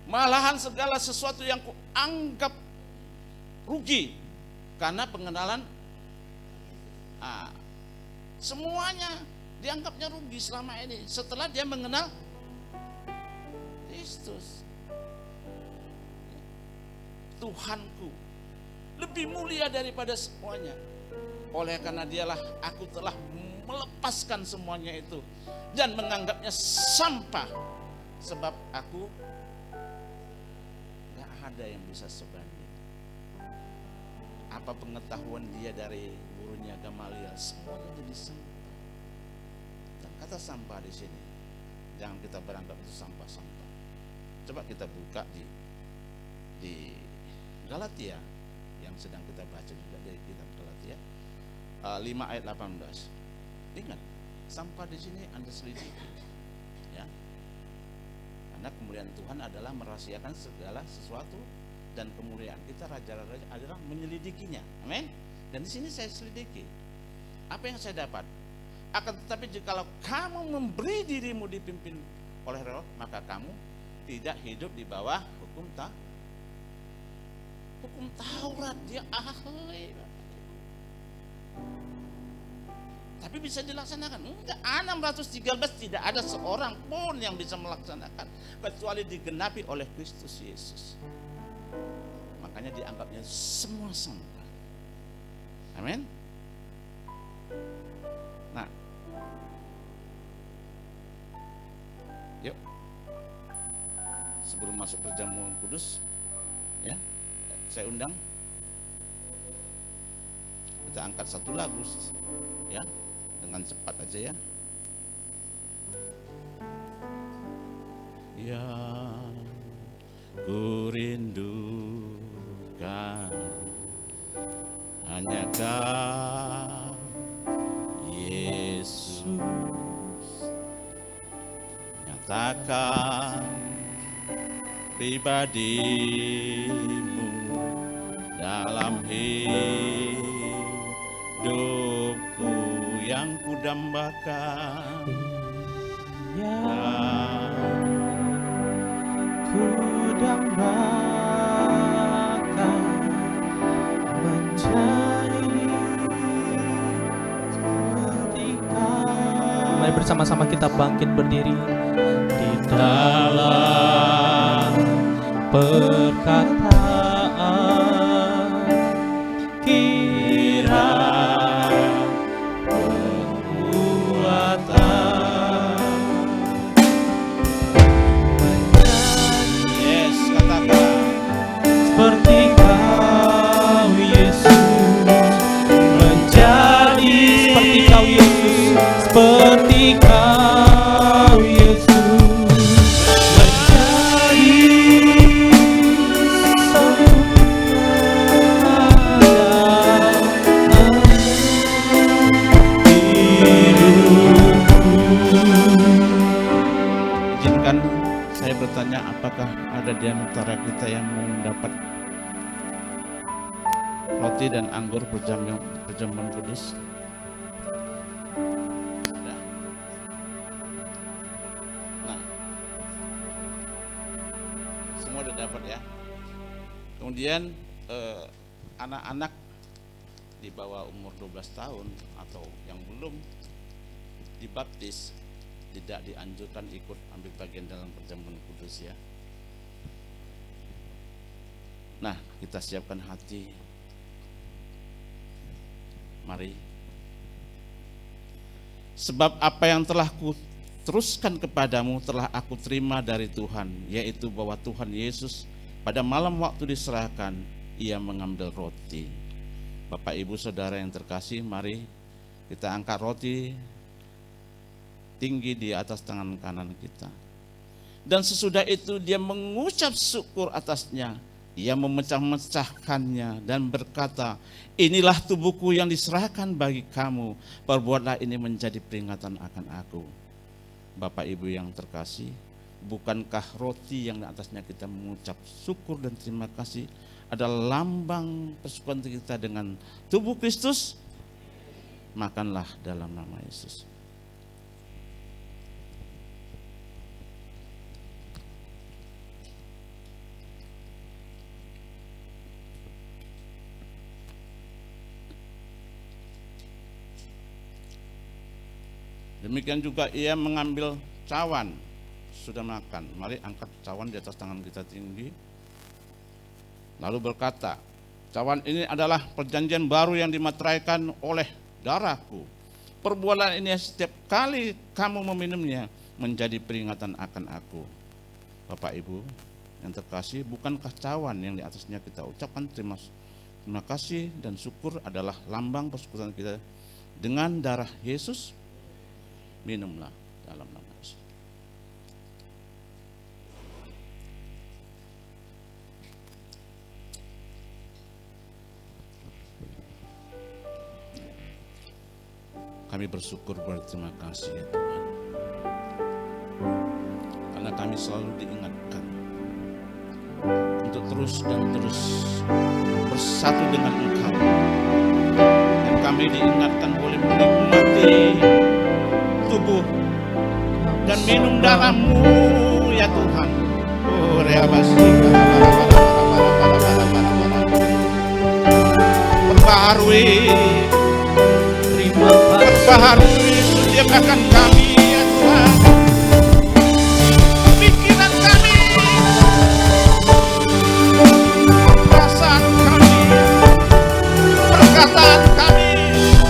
Malahan segala sesuatu yang kuanggap rugi karena pengenalan, semuanya dianggapnya rugi selama ini setelah dia mengenal Kristus. Tuhanku lebih mulia daripada semuanya. Oleh karena dialah aku telah melepaskan semuanya itu dan menganggapnya sampah, sebab aku gak ada yang bisa sebanding. Apa pengetahuan dia dari gurunya Gamaliel, semuanya jadi sampah. Dan kata sampah di sini, jangan kita beranggap itu sampah-sampah. Coba kita buka di Galatia yang sedang kita baca juga dari kitab Galatia 5 ayat 18. Ingat, sampah di sini Anda selidiki, ya. Karena kemuliaan Tuhan adalah merahasiakan segala sesuatu, dan kemuliaan kita raja-raja adalah menyelidikinya. Amin. Dan di sini saya selidiki apa yang saya dapat. Akan tetapi jikalau kamu memberi dirimu dipimpin oleh Roh, maka kamu tidak hidup di bawah hukum Taurat. Dia ahli, tapi bisa dilaksanakan? Enggak. 613 tidak ada seorang pun yang bisa melaksanakan kecuali digenapi oleh Kristus Yesus. Makanya dianggapnya semua sampah. Amin. Nah, yuk, sebelum masuk perjamuan kudus, ya, saya undang kita angkat satu lagu, ya, dengan cepat aja ya. Yang ku rindukan hanya Kau Yesus, nyatakan pribadimu dalam hidupku yang kudambakan. Kudambakan menjadi seperti Kau. Mari bersama-sama kita bangkit berdiri di dalam perkataan kiranya penguatan Yes, katakan seperti Kau Yesus, menjadi seperti Kau Yesus, seperti Kau Yesus, menjadi izinkan saya bertanya, apakah ada di antara kita yang mau mendapat roti dan anggur perjamuan kudus? Ada. Nah, semua udah dapat ya. Kemudian anak-anak di bawah umur 12 tahun atau yang belum dibaptis tidak dianjurkan ikut ambil bagian dalam perjamuan kudus ya. Nah, kita siapkan hati. Mari. Sebab apa yang telah kuteruskan kepadamu telah aku terima dari Tuhan, yaitu bahwa Tuhan Yesus pada malam waktu diserahkan, ia mengambil roti. Bapak Ibu Saudara yang terkasih, mari kita angkat roti tinggi di atas tangan kanan kita. Dan sesudah itu dia mengucap syukur atasnya. Ia memecah-mecahkannya dan berkata, inilah tubuhku yang diserahkan bagi kamu. Perbuatlah ini menjadi peringatan akan aku. Bapak Ibu yang terkasih, bukankah roti yang di atasnya kita mengucap syukur dan terima kasih adalah lambang persekutuan kita dengan tubuh Kristus? Makanlah dalam nama Yesus. Demikian juga ia mengambil cawan, sudah makan. Mari angkat cawan di atas tangan kita tinggi. Lalu berkata, cawan ini adalah perjanjian baru yang dimateraikan oleh darahku. Perbuatan ini setiap kali kamu meminumnya menjadi peringatan akan aku. Bapak Ibu yang terkasih, bukankah cawan yang di atasnya kita ucapkan terima kasih dan syukur adalah lambang persekutuan kita dengan darah Yesus? Minumlah dalam nama Yesus. Kami kami bersyukur berterima kasih ya Tuhan. Karena kami selalu diingatkan untuk terus dan terus bersatu dengan Engkau. Dan kami diingatkan boleh menikmati tubuh dan minum darah-Mu ya Tuhan. Oh, perbaharui setiap akan kami ya Tuhan. Pikiran kami, perasaan kami, perkataan kami,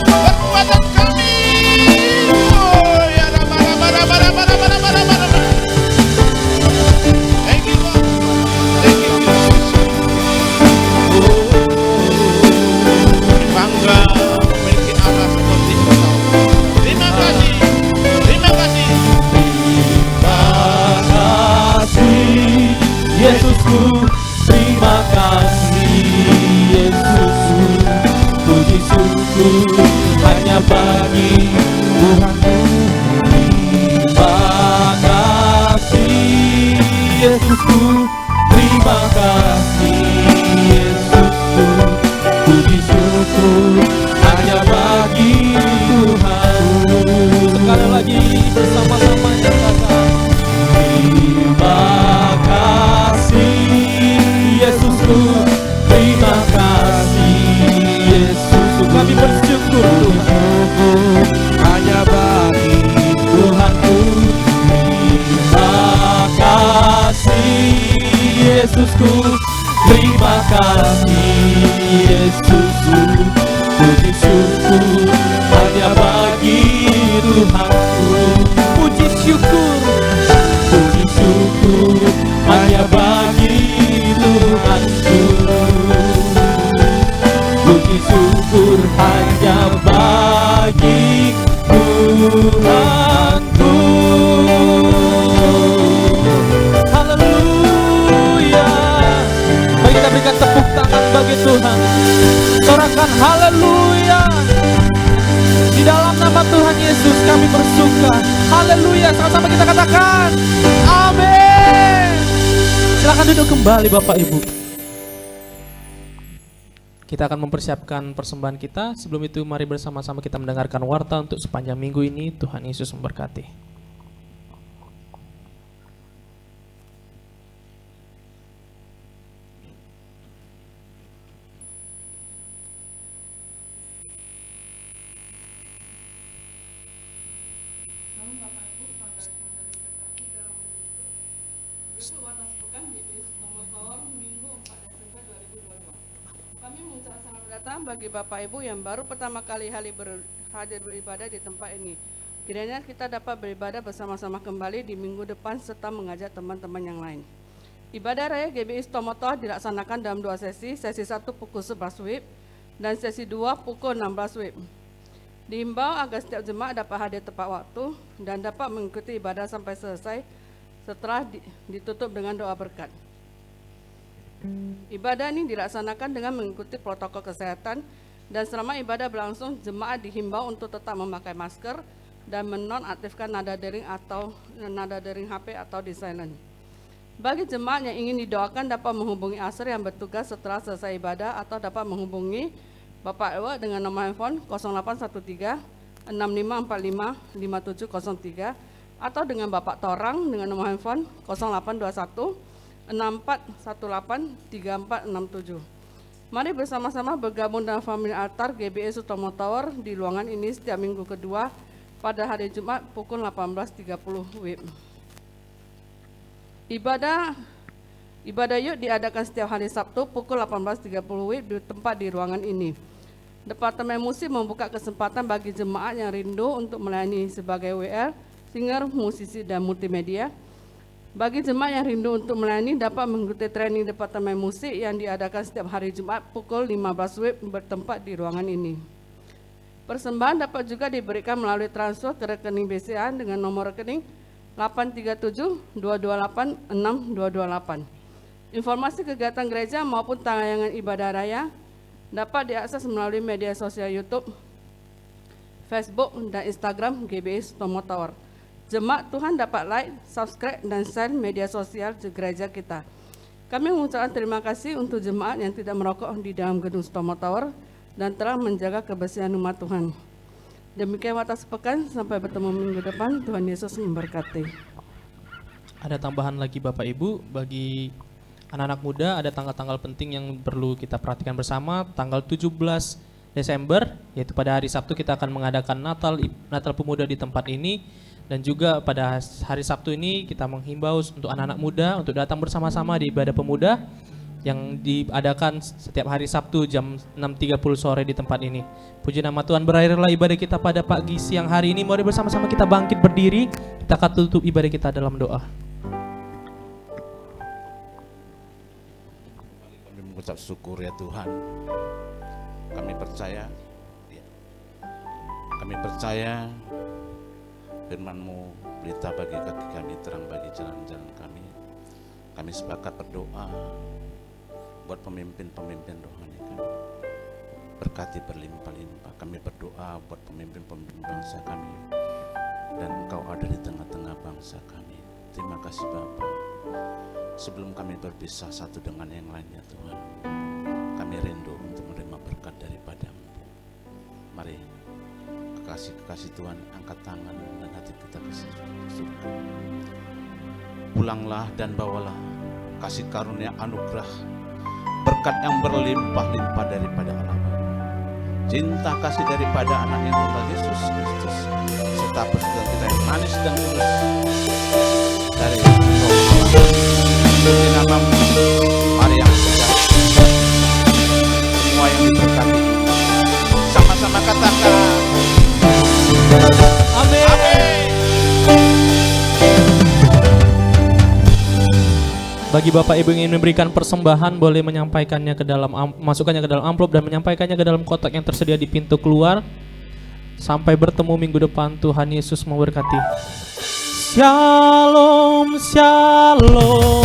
perbuatan kami. Oh ya Thank you Lord. Thank you Jesus. Bangga memiliki Allah seperti Engkau. Terima kasih, terima kasih. Terima kasih Yesusku, terima kasih Yesusku. Puji syukur hanya bagi Tuhanku. Terima kasih Yesusku, terima kasih Yesusku. Puji syukur hanya bagi Tuhanku. Sekali lagi bersama-sama nyatakan terima kasih Yesusku, terima kasih Yesusku. Kami bersyukur Tuhan hanya bagi Tuhanku. Terima kasih Yesusku, terima kasih Yesusku. Puji syukur hanya bagi Tuhanku. Puji syukur hanya bagi Tuhanku. Puji syukur hanya bagi Tuhanku. Haleluya. Mari kita berikan tepuk tangan bagi Tuhan. Sorakan haleluya. Di dalam nama Tuhan Yesus kami bersuka. Haleluya. Sama-sama kita katakan amin. Silakan duduk kembali Bapak Ibu. Kita akan mempersiapkan persembahan kita. Sebelum itu mari bersama-sama kita mendengarkan warta untuk sepanjang minggu ini. Tuhan Yesus memberkati. Bagi Bapak Ibu yang baru pertama kali hadir beribadah di tempat ini, kiranya kita dapat beribadah bersama-sama kembali di minggu depan serta mengajak teman-teman yang lain. Ibadah Raya GBI Stomotor dilaksanakan dalam 2 sesi 1 pukul 11 WIB dan sesi 2 pukul 16 WIB. Diimbau agar setiap jemaat dapat hadir tepat waktu dan dapat mengikuti ibadah sampai selesai setelah ditutup dengan doa berkat. Ibadah ini dilaksanakan dengan mengikuti protokol kesehatan dan selama ibadah berlangsung jemaat dihimbau untuk tetap memakai masker dan menonaktifkan nada dering HP atau di silent. Bagi jemaat yang ingin didoakan dapat menghubungi asar yang bertugas setelah selesai ibadah atau dapat menghubungi Bapak Ewa dengan nomor handphone 0813 6545 5703 atau dengan Bapak Torang dengan nomor handphone 0821 64183467. Mari bersama-sama bergabung dalam family altar GBI Sutomo Tower di ruangan ini setiap minggu kedua pada hari Jumat pukul 18.30 WIB. Ibadah yuk diadakan setiap hari Sabtu pukul 18.30 WIB di tempat di ruangan ini. Departemen Musik membuka kesempatan bagi jemaat yang rindu untuk melayani sebagai WR, singer, musisi, dan multimedia. Bagi jemaat yang rindu untuk melayani dapat mengikuti training Departemen Musik yang diadakan setiap hari Jumat pukul 15 WIB bertempat di ruangan ini. Persembahan dapat juga diberikan melalui transfer ke rekening BCA dengan nomor rekening 837-228-6228. Informasi kegiatan gereja maupun tayangan ibadah raya dapat diakses melalui media sosial YouTube Facebook, dan Instagram GBI Sutomo Tower. Jemaat Tuhan dapat like, subscribe, dan share media sosial di gereja kita. Kami mengucapkan terima kasih untuk jemaat yang tidak merokok di dalam gedung Sutomo Tower dan telah menjaga kebersihan umat Tuhan. Demikian waktu sepekan, sampai bertemu minggu depan. Tuhan Yesus memberkati. Ada tambahan lagi Bapak Ibu, bagi anak-anak muda ada tanggal-tanggal penting yang perlu kita perhatikan bersama. Tanggal 17 Desember, yaitu pada hari Sabtu kita akan mengadakan Natal Pemuda di tempat ini. Dan juga pada hari Sabtu ini kita menghimbau untuk anak-anak muda untuk datang bersama-sama di ibadah pemuda yang diadakan setiap hari Sabtu jam 6.30 sore di tempat ini. Puji nama Tuhan, berakhirlah ibadah kita pada pagi siang hari ini. Mari bersama-sama kita bangkit berdiri, kita akan tutup ibadah kita dalam doa. Kami mengucap syukur ya Tuhan. Kami percaya firman-Mu berita bagi kaki kami, terang bagi jalan-jalan kami. Kami sepakat berdoa buat pemimpin-pemimpin rohani kami. Berkati berlimpah-limpah. Kami berdoa buat pemimpin-pemimpin bangsa kami. Dan Engkau ada di tengah-tengah bangsa kami. Terima kasih Bapa. Sebelum kami berpisah satu dengan yang lainnya Tuhan, kami rindu untuk menerima berkat daripada-Mu. Mari kekasih-kekasih Tuhan, angkat tangan dan hati kita ke surga. Pulanglah dan bawalah kasih karunia anugerah, berkat yang berlimpah-limpah daripada Allah Bapa, cinta kasih daripada anak yang tunggal Yesus Kristus, serta persekutuan kita yang manis dan tulus dari Roh Allah. Di nama-Mu, mari yang sudah semua yang diberkati sama-sama katakan Amin. Bagi Bapak Ibu yang ingin memberikan persembahan, boleh menyampaikannya ke dalam masukkannya ke dalam amplop dan menyampaikannya ke dalam kotak yang tersedia di pintu keluar. Sampai bertemu minggu depan. Tuhan Yesus memberkati. Shalom, shalom.